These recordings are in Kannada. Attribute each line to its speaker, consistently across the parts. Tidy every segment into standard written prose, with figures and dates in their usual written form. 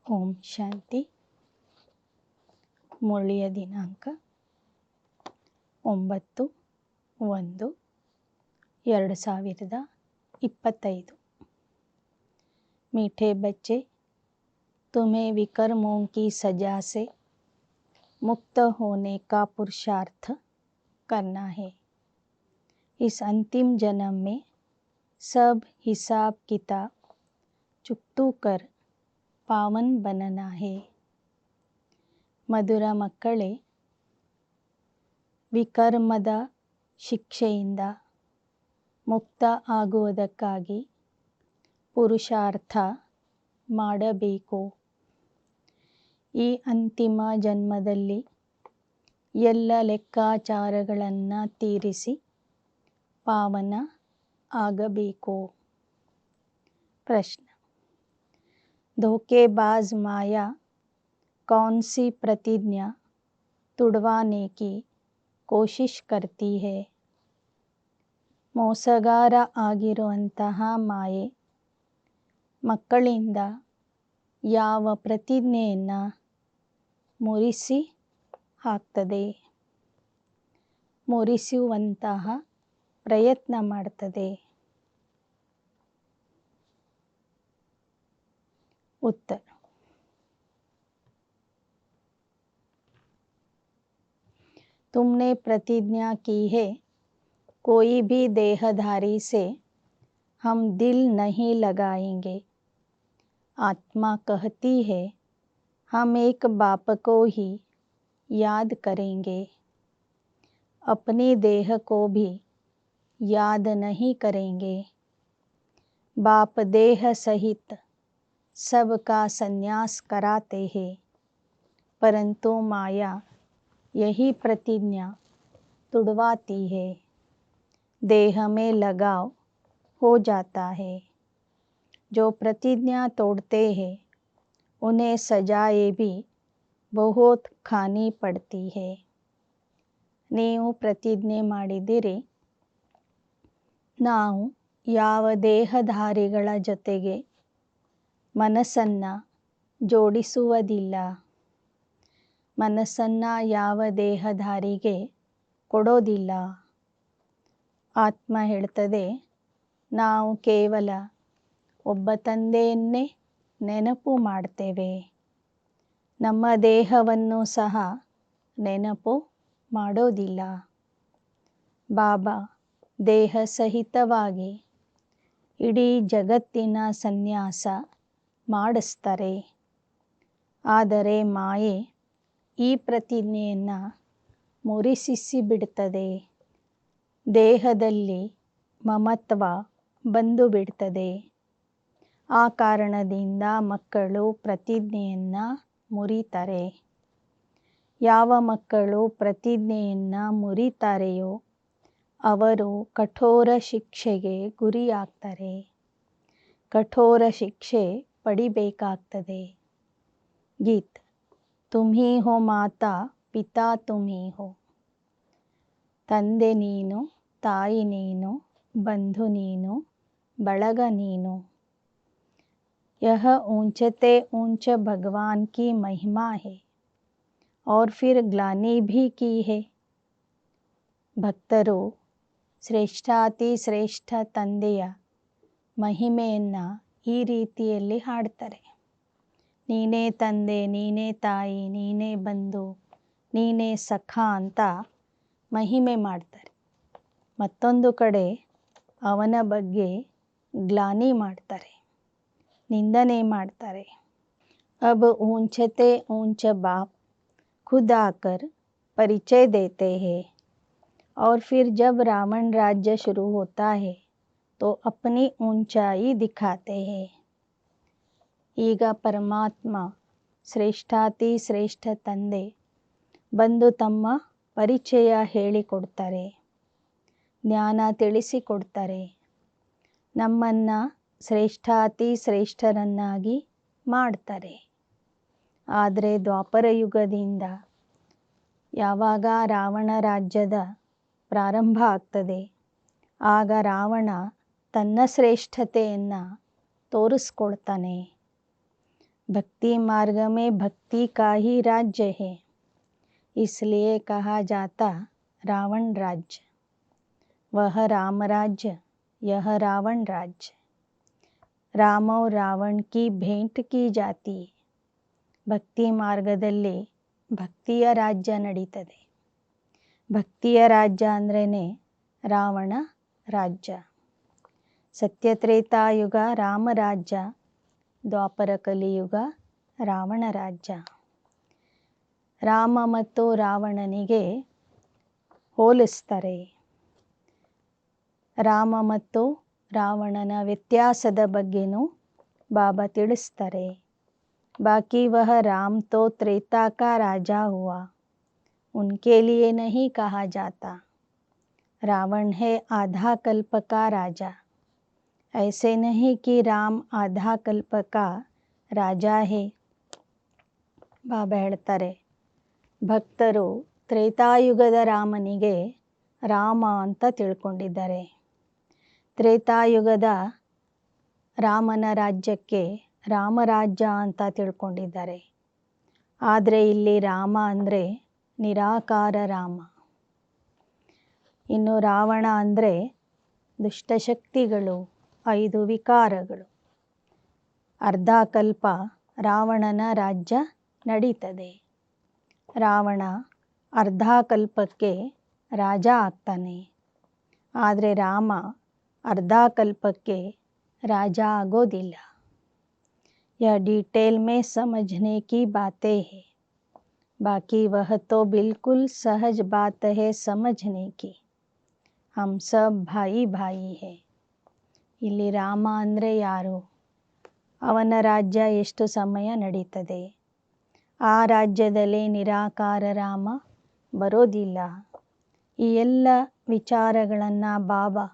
Speaker 1: ಓಂ ಶಾಂತಿ. ಮುರಳಿಯ ದಿನಾಂಕ 9/1/2025। मीठे बच्चे, तुम्हें विकर्मों की सजा से मुक्त होने का पुरुषार्थ करना है। इस अंतिम जन्म में सब हिसाब किताब चुकतू कर ಪಾವನ್ ಬನನಾ ಹೇ। ಮಧುರ ಮಕ್ಕಳೇ, ವಿಕರ್ಮದ ಶಿಕ್ಷೆಯಿಂದ ಮುಕ್ತ ಆಗುವುದಕ್ಕಾಗಿ ಪುರುಷಾರ್ಥ ಮಾಡಬೇಕು। ಈ ಅಂತಿಮ ಜನ್ಮದಲ್ಲಿ ಎಲ್ಲ ಲೆಕ್ಕಾಚಾರಗಳನ್ನು ತೀರಿಸಿ ಪಾವನ ಆಗಬೇಕು। ಪ್ರಶ್ನೆ: धोखेबाज माया कौन सी प्रतिज्ञा तुड़वाने की कोशिश करती है? ಮೋಸಗಾರ ಆಗಿರುವಂತಹ ಮಾಯೆ ಮಕ್ಕಳಿಂದ ಯಾವ ಪ್ರತಿಜ್ಞೆಯನ್ನು ಮುರಿಸಿ ಹಾಕ್ತದೆ, ಮುರಿಸುವಂತಹ ಪ್ರಯತ್ನ ಮಾಡ್ತದೆ? उत्तर: तुमने प्रतिज्ञा की है, कोई भी देहधारी से हम दिल नहीं लगाएंगे। आत्मा कहती है, हम एक बाप को ही याद करेंगे, अपनी देह को भी याद नहीं करेंगे। बाप देह सहित सबका संन्यास कराते हैं, परंतु माया यही प्रतिज्ञा तुड़वाती है। देह में लगाव हो जाता है। जो प्रतिज्ञा तोड़ते हैं उन्हें सजाएं भी बहुत खानी पड़ती है। ನೀವು ಪ್ರತಿಜ್ಞೆ ಮಾಡಿದಿರಿ, ನಾವು ಯಾವ ದೇಹಧಾರಿಗಳ ಜೊತೆಗೆ ಮನಸ್ಸನ್ನು ಜೋಡಿಸುವುದಿಲ್ಲ, ಮನಸ್ಸನ್ನು ಯಾವ ದೇಹಧಾರಿಗೆ ಕೊಡೋದಿಲ್ಲ। ಆತ್ಮ ಹೇಳ್ತದೆ, ನಾವು ಕೇವಲ ಒಬ್ಬ ತಂದೆಯನ್ನೇ ನೆನಪು ಮಾಡ್ತೇವೆ, ನಮ್ಮ ದೇಹವನ್ನು ಸಹ ನೆನಪು ಮಾಡೋದಿಲ್ಲ। ಬಾಬಾ ದೇಹ ಸಹಿತವಾಗಿ ಇಡೀ ಜಗತ್ತಿನ ಸನ್ಯಾಸ ಮಾಡಿಸ್ತಾರೆ, ಆದರೆ ಮಾಯೆ ಈ ಪ್ರತಿಜ್ಞೆಯನ್ನು ಮುರಿಸಿಬಿಡ್ತದೆ। ದೇಹದಲ್ಲಿ ಮಮತ್ವ ಬಂದು ಬಿಡ್ತದೆ। ಆ ಕಾರಣದಿಂದ ಮಕ್ಕಳು ಪ್ರತಿಜ್ಞೆಯನ್ನು ಮುರಿತಾರೆ। ಯಾವ ಮಕ್ಕಳು ಪ್ರತಿಜ್ಞೆಯನ್ನು ಮುರಿತಾರೆಯೋ ಅವರು ಕಠೋರ ಶಿಕ್ಷೆಗೆ ಗುರಿಯಾಗ್ತಾರೆ, ಕಠೋರ ಶಿಕ್ಷೆ ಪಡಿಬೇಕಾಗ್ತದೆ। ಗೀತ್: ತುಮ್ ಹಿ ಹೋ ಮಾತಾ ಪಿತಾ ತುಮ್ ಹಿ ಹೋ। ತಂದೆ ನೀನು, ತಾಯಿ ನೀನು, ಬಂಧು ನೀನು, ಬಳಗ ನೀನು। यह ऊंचते ऊंच भगवान की महिमा है और फिर ग्लानि भी की है। ಭಕ್ತರು ಶ್ರೇಷ್ಠಾತಿ ಶ್ರೇಷ್ಠ ತಂದೆಯ ಮಹಿಮೆಯನ್ನು ಈ ರೀತಿಯಲ್ಲಿ ಹಾಡ್ತಾರೆ. ನೀನೇ ತಂದೆ, ನೀನೇ ತಾಯಿ, ನೀನೇ ಬಂಧು, ನೀನೇ ಸಖ ಅಂತ ಮಹಿಮೆ ಮಾಡ್ತಾರೆ. ಮತ್ತೊಂದು ಕಡೆ ಅವನ ಬಗ್ಗೆ ಗ್ಲಾನಿ ಮಾಡ್ತಾರೆ, ನಿಂದನೆ ಮಾಡ್ತಾರೆ। अब ऊंचते ऊंच बाप खुद आकर परिचय देते हैं और फिर जब रावण राज्य शुरू होता है तो अपनी ऊंचाई दिखाते हैं। ಈಗ ಪರಮಾತ್ಮ ಶ್ರೇಷ್ಠಾತಿ ಶ್ರೇಷ್ಠ ತಂದೆ ಬಂದು ತಮ್ಮ ಪರಿಚಯ ಹೇಳಿಕೊಡ್ತಾರೆ, ಜ್ಞಾನ ತಿಳಿಸಿಕೊಡ್ತಾರೆ, ನಮ್ಮನ್ನು ಶ್ರೇಷ್ಠಾತಿ ಶ್ರೇಷ್ಠರನ್ನಾಗಿ ಮಾಡ್ತಾರೆ। ಆದರೆ ದ್ವಾಪರ ಯುಗದಿಂದ ಯಾವಾಗ ರಾವಣ ರಾಜ್ಯದ ಪ್ರಾರಂಭ ಆಗ್ತದೆ, ಆಗ ರಾವಣ ತನ್ನ ಶ್ರೇಷ್ಠತೆಯನ್ನು ತೋರಿಸ್ಕೊಳ್ತಾನೆ। भक्ति मार्ग में भक्ति का ही राज्य है, इसलिए कहा जाता रावण राज्य। वह राम राज्य, यह रावण राज्य। राम और रावण की भेंट की जाती है। ಭಕ್ತಿ ಮಾರ್ಗದಲ್ಲಿ ಭಕ್ತಿಯ ರಾಜ್ಯ ನಡೀತದೆ. ಭಕ್ತಿಯ ರಾಜ್ಯ ಅಂದ್ರೇ ರಾವಣ ರಾಜ್ಯ. ಸತ್ಯತ್ರೇತಾಯುಗ ರಾಮ ರಾಜ್ಯ, ದ್ವಾಪರ ಕಲಿಯುಗ ರಾವಣ ರಾಜ್ಯ. ರಾಮ ಮತ್ತು ರಾವಣನಿಗೆ ಹೋಲಿಸ್ತಾರೆ. ರಾಮ ಮತ್ತು ರಾವಣನ ವ್ಯತ್ಯಾಸದ ಬಗ್ಗೆನೂ ಬಾಬಾ ತಿಳಿಸ್ತಾರೆ. बाकी वह राम तो त्रेता का राजा हुआ, उनके लिए नहीं कहा जाता। रावण है आधा कल्प का राजा। ऐसे नहीं कि राम आधा कल्प का राजा है. ಬಾಬಾ ಹೇಳ್ತಾರೆ, ಭಕ್ತರು ತ್ರೇತಾಯುಗದ ರಾಮನಿಗೆ ರಾಮ ಅಂತ ತಿಳ್ಕೊಂಡಿದ್ದಾರೆ. ತ್ರೇತಾಯುಗದ ರಾಮನ ರಾಜ್ಯಕ್ಕೆ ರಾಮರಾಜ್ಯ ಅಂತ ತಿಳ್ಕೊಂಡಿದ್ದಾರೆ. ಆದರೆ ಇಲ್ಲಿ ರಾಮ ಅಂದರೆ ನಿರಾಕಾರ ರಾಮ. ಇನ್ನು ರಾವಣ ಅಂದರೆ ದುಷ್ಟಶಕ್ತಿಗಳು, 5 ವಿಕಾರಗಳು. ಅರ್ಧ ಕಲ್ಪ ರಾವಣನ ರಾಜ್ಯ ನಡೀತದೆ. ರಾವಣ ಅರ್ಧ ಕಲ್ಪಕ್ಕೆ ರಾಜ ಆಗ್ತಾನೆ. ಆದರೆ ರಾಮ ಅರ್ಧ ಕಲ್ಪಕ್ಕೆ ರಾಜ ಆಗೋದಿಲ್ಲ. यह डिटेल में समझने की बातें हैं, बाकी वह तो बिल्कुल सहज बात है समझने की. हम सब भाई भाई है. ಇಲ್ಲಿ ರಾಮ ಅಂದರೆ ಯಾರು, ಅವನ ರಾಜ್ಯ ಎಷ್ಟು ಸಮಯ ನಡೀತದೆ, ಆ ರಾಜ್ಯದಲ್ಲಿ ನಿರಾಕಾರ ರಾಮ ಬರೋದಿಲ್ಲ. ಈ ಎಲ್ಲ ವಿಚಾರಗಳನ್ನು ಬಾಬಾ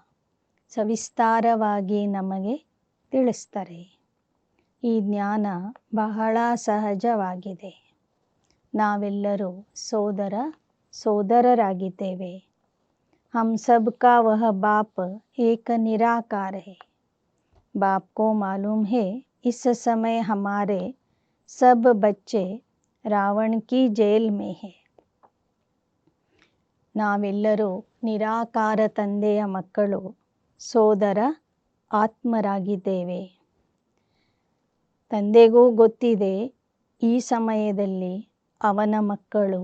Speaker 1: ಸವಿಸ್ತಾರವಾಗಿ ನಮಗೆ ತಿಳಿಸ್ತಾರೆ. ಈ ಜ್ಞಾನ ಬಹಳ ಸಹಜವಾಗಿದೆ. ನಾವೆಲ್ಲರೂ ಸೋದರರಾಗಿದ್ದೇವೆ. हम सब का वह बाप एक निराकार है. बाप को मालूम है इस समय हमारे सब बच्चे रावण की जेल में है. ನಾವೆಲ್ಲರೂ ನಿರಾಕಾರ ತಂದೆಯ ಮಕ್ಕಳು, ಸೋದರ ಆತ್ಮರಾಗಿದ್ದೇವೆ. ತಂದೆಗೂ ಗೊತ್ತಿದೆ ಈ ಸಮಯದಲ್ಲಿ ಅವನ ಮಕ್ಕಳು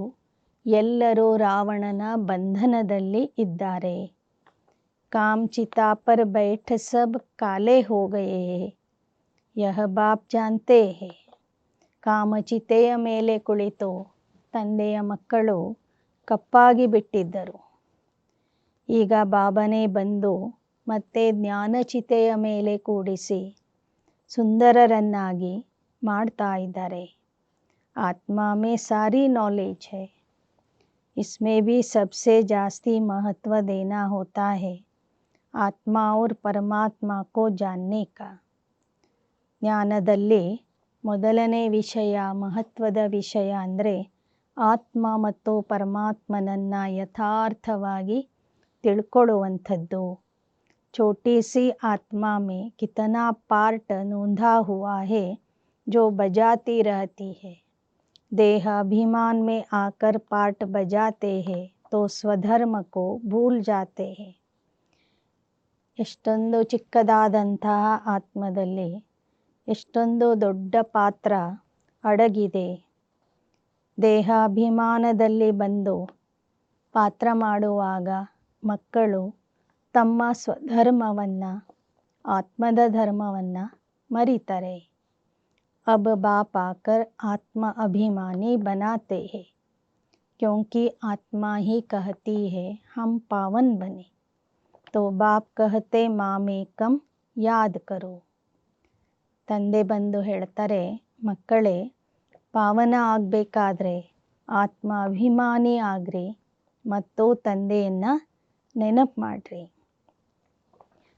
Speaker 1: ಎಲ್ಲರೂ ರಾವಣನ ಬಂಧನದಲ್ಲಿ ಇದ್ದಾರೆ. ಕಾಮ್ ಚಿತಾ ಪರ್ ಬೈಠ್ ಸಬ್ ಕಾಲೆ ಹೋ ಗಯೇ ಹೈ, ಯಹ ಬಾಪ್ ಜಾನ್ತೆ ಹೈ. ಕಾಮಚಿತೆಯ ಮೇಲೆ ಕುಳಿತು ತಂದೆಯ ಮಕ್ಕಳು ಕಪ್ಪಾಗಿ ಬಿಟ್ಟಿದ್ದರು. ಈಗ ಬಾಬಾನೇ ಬಂದು ಮತ್ತೆ ಜ್ಞಾನಚಿತೆಯ ಮೇಲೆ ಕೂಡಿಸಿ ಸುಂದರರನ್ನಾಗಿ ಮಾಡ್ತಾ ಇದ್ದಾರೆ. आत्मा में सारी नॉलेज है, इसमें भी सबसे जास्ती महत्व देना होता है आत्मा और परमात्मा को जानने का. ಜ್ಞಾನದಲ್ಲಿ ಮೊದಲನೇ ವಿಷಯ, ಮಹತ್ವದ ವಿಷಯ ಅಂದರೆ ಆತ್ಮ ಮತ್ತು ಪರಮಾತ್ಮನನ್ನು ಯಥಾರ್ಥವಾಗಿ ತಿಳ್ಕೊಳ್ಳುವಂಥದ್ದು. छोटी सी आत्मा में कितना पार्ट नोंधा हुआ है जो बजाती रहती है. देह अभिमान में आकर पार्ट बजाते हैं तो स्वधर्म को भूल जाते हैं. ಎಷ್ಟೊಂದು ಚಿಕ್ಕದಾದಂತಹ ಆತ್ಮದಲ್ಲಿ ಎಷ್ಟೊಂದು ದೊಡ್ಡ ಪಾತ್ರ ಅಡಗಿದೆ. ದೇಹಾಭಿಮಾನದಲ್ಲಿ ಬಂದು ಪಾತ್ರ ಮಾಡುವಾಗ ಮಕ್ಕಳು ತಮ್ಮ ಸ್ವಧರ್ಮವನ್ನು, ಆತ್ಮದ ಧರ್ಮವನ್ನು ಮರೀತಾರೆ. अब बाप आकर आत्मा अभिमानी बनाते हैं, क्योंकि आत्मा ही कहती है हम पावन बने. तो बाप कहते मामेकम याद करो. ತಂದೆ ಬಂದು ಹೇಳ್ತಾರೆ, ಮಕ್ಕಳೇ ಪಾವನ ಆಗಬೇಕಾದ್ರೆ ಆತ್ಮ ಅಭಿಮಾನಿ ಆಗ್ರಿ ಮತ್ತು ತಂದೆಯನ್ನು ನೆನಪು ಮಾಡ್ರಿ.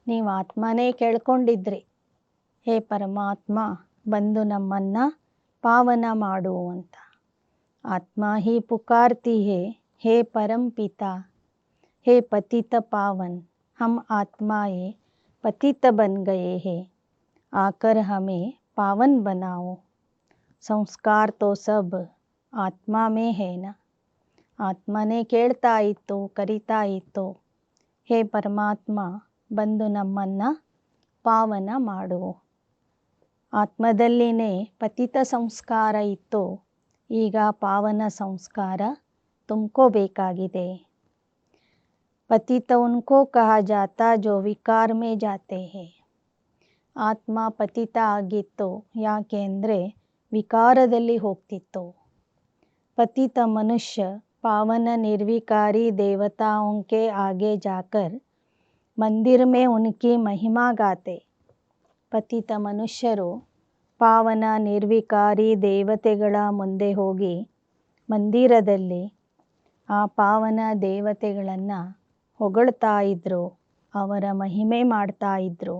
Speaker 1: ನೀವು ಆತ್ಮನೇ ಕೇಳ್ಕೊಂಡಿದ್ರಿ, ಹೇ ಪರಮಾತ್ಮ ಬಂದು ನಮ್ಮನ್ನು ಪಾವನ ಮಾಡು ಅಂತ. ಆತ್ಮ ಹಿ ಪುಕಾರ್ತಿ ಹೇ, ಹೇ ಪರಂ ಪಿತಾ, ಹೇ ಪತಿತ ಪಾವನ್, ಹಮ್ ಆತ್ಮಾಯೇ ಪತಿತ ಬನ್ ಗಯೇ ಹೇ, ಆಕರ್ ಹಮೇ ಪಾವನ್ ಬನಾओ. ಸಂಸ್ಕಾರ ತೋ ಸಬ್ ಆತ್ಮ ಮೇ ಹೇ ನ. ಆತ್ಮನೇ ಕೇಳ್ತಾ ಇತ್ತು, ಕರಿತಾ ಇತ್ತು, ಹೇ ಪರಮಾತ್ಮ ಬಂದು ನಮ್ಮನ್ನು ಪಾವನ ಮಾಡು. ಆತ್ಮದಲ್ಲಿನೇ ಪತಿತ ಸಂಸ್ಕಾರ ಇತ್ತು, ಈಗ ಪಾವನ ಸಂಸ್ಕಾರ ತುಂಬ್ಕೋಬೇಕಾಗಿದೆ. ಪತಿತ ಉನ್ಕೋ ಕಹಾ ಜಾತಾ ಜೋ ವಿಕಾರ ಮೇ ಜಾತೆ ಹೇ. ಆತ್ಮ ಪತಿತ ಆಗಿತ್ತು, ಯಾಕೆ ಅಂದರೆ ವಿಕಾರದಲ್ಲಿ ಹೋಗ್ತಿತ್ತು. पतित मनुष्य पावन निर्विकारी देवताओं के आगे जाकर मंदिर में उनकी महिमा गाते. ಪತಿತ ಮನುಷ್ಯರು ಪಾವನ ನಿರ್ವಿಕಾರಿ ದೇವತೆಗಳ ಮುಂದೆ ಹೋಗಿ ಮಂದಿರದಲ್ಲಿ ಆ ಪಾವನ ದೇವತೆಗಳನ್ನು ಹೊಗಳ್ತಾ ಇದ್ರು, ಅವರ ಮಹಿಮೆ ಮಾಡ್ತಾ ಇದ್ರು.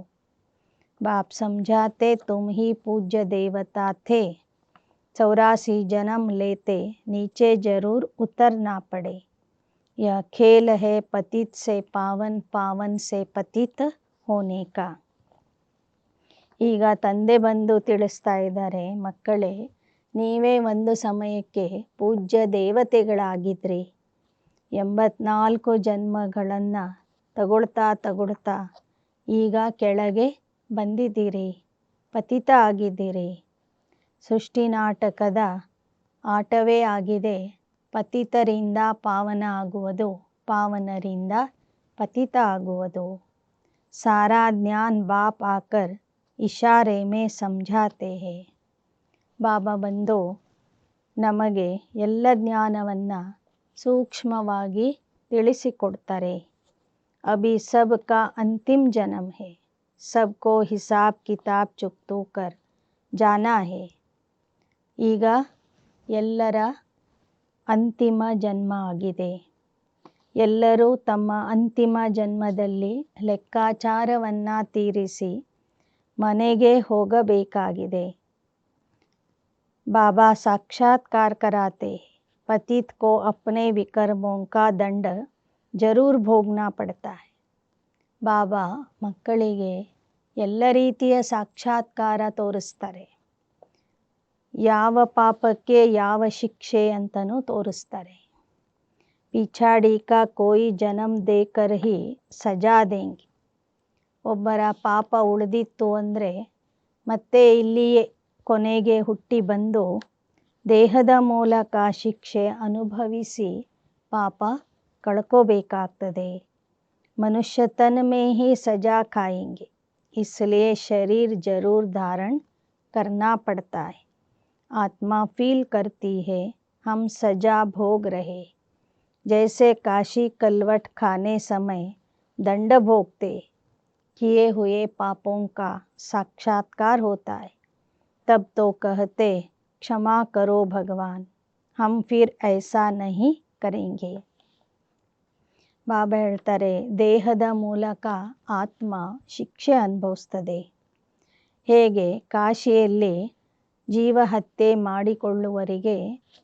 Speaker 1: ಬಾಪ್ ಸಮझाते तुम ही पूज्य देवता थे, 84 जन्म लेते नीचे जरूर उतरना पड़े. यह खेल है पतित से पावन, पावन से पतित होने का. ಈಗ ತಂದೆ ಬಂದು ತಿಳಿಸ್ತಾ ಇದ್ದಾರೆ, ಮಕ್ಕಳೇ ನೀವೇ ಒಂದು ಸಮಯಕ್ಕೆ ಪೂಜ್ಯ ದೇವತೆಗಳಾಗಿದ್ರಿ. 84 ಜನ್ಮಗಳನ್ನು ತಗೊಳ್ತಾ ಈಗ ಕೆಳಗೆ ಬಂದಿದ್ದೀರಿ, ಪತಿತ ಆಗಿದ್ದೀರಿ. ಸೃಷ್ಟಿ ನಾಟಕದ ಆಟವೇ ಆಗಿದೆ. ಪತಿತರಿಂದ ಪಾವನ ಆಗುವುದು, ಪಾವನರಿಂದ ಪತಿತ ಆಗುವುದು. ಸಾರಾ ಜ್ಞಾನ್ ಬಾಪ್ ಆಕರ್ ಇಶಾರೆ ಮೇ ಸಮझाते ಹೇ. ಬಾಬಾ ಬಂದು ನಮಗೆ ಎಲ್ಲ ಜ್ಞಾನವನ್ನು ಸೂಕ್ಷ್ಮವಾಗಿ ತಿಳಿಸಿಕೊಡ್ತಾರೆ. ಅಭಿ ಸಬ್ ಕಾ ಅಂತಿಮ ಜನ್ಮ ಹೇ, ಸಬ್ಕೋ ಹಿಸಾಬ್ ಕಿತಾಬ್ ಚುಕ್ತು ಕರ್ ಜಾನಾ ಹೇ. ಈಗ ಎಲ್ಲರ ಅಂತಿಮ ಜನ್ಮ ಆಗಿದೆ. ಎಲ್ಲರೂ ತಮ್ಮ ಅಂತಿಮ ಜನ್ಮದಲ್ಲಿ ಲೆಕ್ಕಾಚಾರವನ್ನು ತೀರಿಸಿ ಮನೆಗೆ ಹೋಗಬೇಕಾಗಿದೆ. बाबा साक्षात्कार कराते, पतित को अपने विकर्मों का दंड जरूर भोगना पड़ता है. ಬಾಬಾ ಮಕ್ಕಳಿಗೆ ಎಲ್ಲ ರೀತಿಯ ಸಾಕ್ಷಾತ್ಕಾರ ತೋರಿಸ್ತಾರೆ. ಯಾವ ಪಾಪಕ್ಕೆ ಯಾವ ಶಿಕ್ಷೆ ಅಂತಲೂ ತೋರಿಸ್ತಾರೆ. ಪಿಛಾಡಿ ಕಾ ಕೋಯಿ ಜನ್ಮ ದೇಕರ್ ಹಿ ಸಜಾ ದೇಂಗೆ. ಒಬ್ಬರ ಪಾಪ ಉಳಿದಿತ್ತು ಅಂದರೆ ಮತ್ತೆ ಇಲ್ಲಿಯೇ ಕೊನೆಗೆ ಹುಟ್ಟಿ ಬಂದು ದೇಹದ ಮೂಲಕ ಶಿಕ್ಷೆ ಅನುಭವಿಸಿ ಪಾಪ ಕಳ್ಕೋಬೇಕಾಗ್ತದೆ. ಮನುಷ್ಯ ತನ್ ಮೇ ಹಿ ಸಜಾ ಖಾಯೆಂಗೆ, ಇಸ್ಲಿಯೇ ಶರೀರ್ ಜರೂರ್ ಧಾರಣ ಕರ್ನಾ ಪಡ್ತಾ ಹೈ. ಆತ್ಮ ಫೀಲ್ ಕರ್ತಿ ಹೈ ಹಮ್ ಸಜಾ ಭೋಗ್ ರಹೆ. ಜೈಸೆ ಕಾಶಿ ಕಲ್ವಟ್ ಖಾನೆ ಸಮಯ ದಂಡ ಭೋಗ್ತೆ, किए हुए पापों का साक्षात्कार होता है. तब तो कहते क्षमा करो भगवान, हम फिर ऐसा नहीं करेंगे. ಬಾಬಾ ಹೇಳ್ತಾರೆ, ದೇಹದ ಮೂಲಕ ಆತ್ಮ ಶಿಕ್ಷೆ ಅನುಭವಿಸ್ತದೆ. ಹೇಗೆ ಕಾಶಿಯಲ್ಲಿ ಜೀವಹತ್ಯೆ ಮಾಡಿಕೊಳ್ಳುವವರಿಗೆ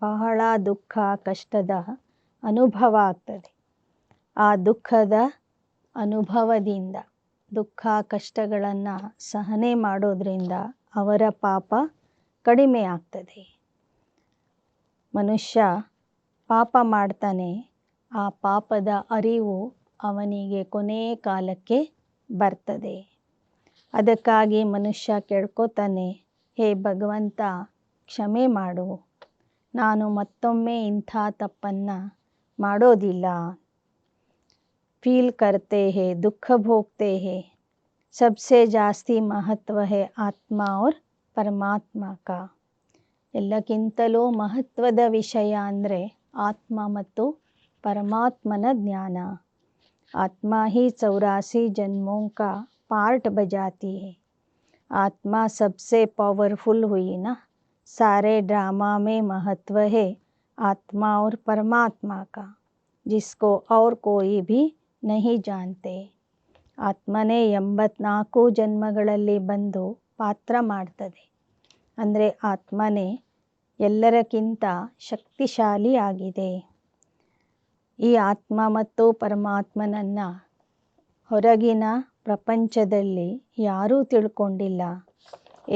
Speaker 1: ಬಹಳ ದುಃಖ ಕಷ್ಟದ ಅನುಭವ ಆಗ್ತದೆ. ಆ ದುಃಖದ ಅನುಭವದಿಂದ, ದುಃಖ ಕಷ್ಟಗಳನ್ನು ಸಹನೆ ಮಾಡೋದ್ರಿಂದ ಅವರ ಪಾಪ ಕಡಿಮೆ ಆಗ್ತದೆ. ಮನುಷ್ಯ ಪಾಪ ಮಾಡ್ತಾನೆ, ಆ ಪಾಪದ ಅರಿವು ಅವನಿಗೆ ಕೊನೆಯ ಕಾಲಕ್ಕೆ ಬರ್ತದೆ. ಅದಕ್ಕಾಗಿ ಮನುಷ್ಯ ಕೇಳ್ಕೊತಾನೆ, ಹೇ ಭಗವಂತ ಕ್ಷಮೆ ಮಾಡು, ನಾನು ಮತ್ತೊಮ್ಮೆ ಇಂಥ ತಪ್ಪನ್ನು ಮಾಡೋದಿಲ್ಲ. फील करते हैं, दुख भोगते हैं. सबसे ಜಾಸ್ತಿ ಮಹತ್ವ है ಆತ್ಮ और ಪರಮಾತ್ಮ का. ಎಲ್ಲಕ್ಕಿಂತಲೂ ಮಹತ್ವದ ವಿಷಯ ಅಂದರೆ ಆತ್ಮ ಮತ್ತು ಪರಮಾತ್ಮನ ಜ್ಞಾನ. ಆತ್ಮ ही 84 जन्मों का पार्ट बजाती है. आत्मा सबसे पावरफुल हुई ना. सारे ड्रामा में महत्व है आत्मा और परमात्मा का, जिसको और कोई भी नहीं जानते. ಆತ್ಮನೇ 84 ಜನ್ಮಗಳಲ್ಲಿ ಬಂದು ಪಾತ್ರ ಮಾಡ್ತದೆ. ಅಂದರೆ ಆತ್ಮನೇ ಎಲ್ಲರಕ್ಕಿಂತ ಶಕ್ತಿಶಾಲಿ ಆಗಿದೆ. ಈ ಆತ್ಮ ಮತ್ತು ಪರಮಾತ್ಮನನ್ನು ಹೊರಗಿನ ಪ್ರಪಂಚದಲ್ಲಿ ಯಾರೂ ತಿಳ್ಕೊಂಡಿಲ್ಲ.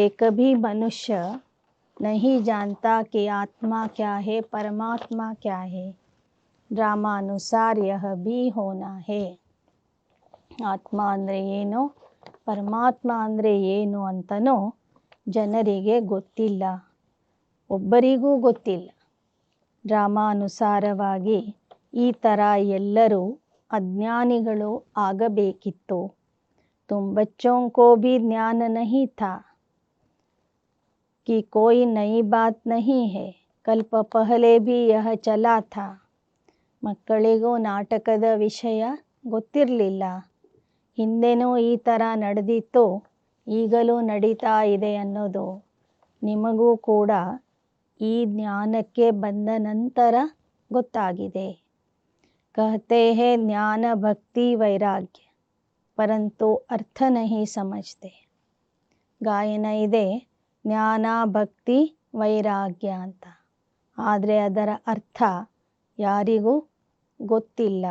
Speaker 1: ಏಕ ಭೀ ಮನುಷ್ಯ नहीं जानता कि आत्मा क्या है, परमात्मा क्या है। ಡ್ರಾಮಾನುಸಾರ ಯಹ ಬಿ ಹೋನಾ ಹೇ. ಆತ್ಮ ಅಂದರೆ ಏನು, ಪರಮಾತ್ಮ ಅಂದರೆ ಏನು ಅಂತನೂ ಜನರಿಗೆ ಗೊತ್ತಿಲ್ಲ, ಒಬ್ಬರಿಗೂ ಗೊತ್ತಿಲ್ಲ. ಡ್ರಾಮಾನುಸಾರವಾಗಿ ಈ ಥರ ಎಲ್ಲರೂ ಅಜ್ಞಾನಿಗಳು ಆಗಬೇಕಿತ್ತು. तुम बच्चों को भी ज्ञान नहीं था कि कोई नई बात नहीं है, कल्प पहले भी यह चला था. ಮಕ್ಕಳಿಗೂ ನಾಟಕದ ವಿಷಯ ಗೊತ್ತಿರಲಿಲ್ಲ, ಹಿಂದೆನೂ ಈ ಥರ ನಡೆದಿತ್ತು, ಈಗಲೂ ನಡೀತಾ ಇದೆ ಅನ್ನೋದು ನಿಮಗೂ ಕೂಡ ಈ ಜ್ಞಾನಕ್ಕೆ ಬಂದ ನಂತರ ಗೊತ್ತಾಗಿದೆ. कहते हैं ज्ञान भक्ति वैराग्य, ಪರಂತು ಅರ್ಥ ನಹಿ ಸಮಜ್ತೆ. ಗಾಯನ ಇದೆ ಜ್ಞಾನ ಭಕ್ತಿ ವೈರಾಗ್ಯ ಅಂತ, ಆದರೆ ಅದರ ಅರ್ಥ ಯಾರಿಗೂ ಗೊತ್ತಿಲ್ಲ.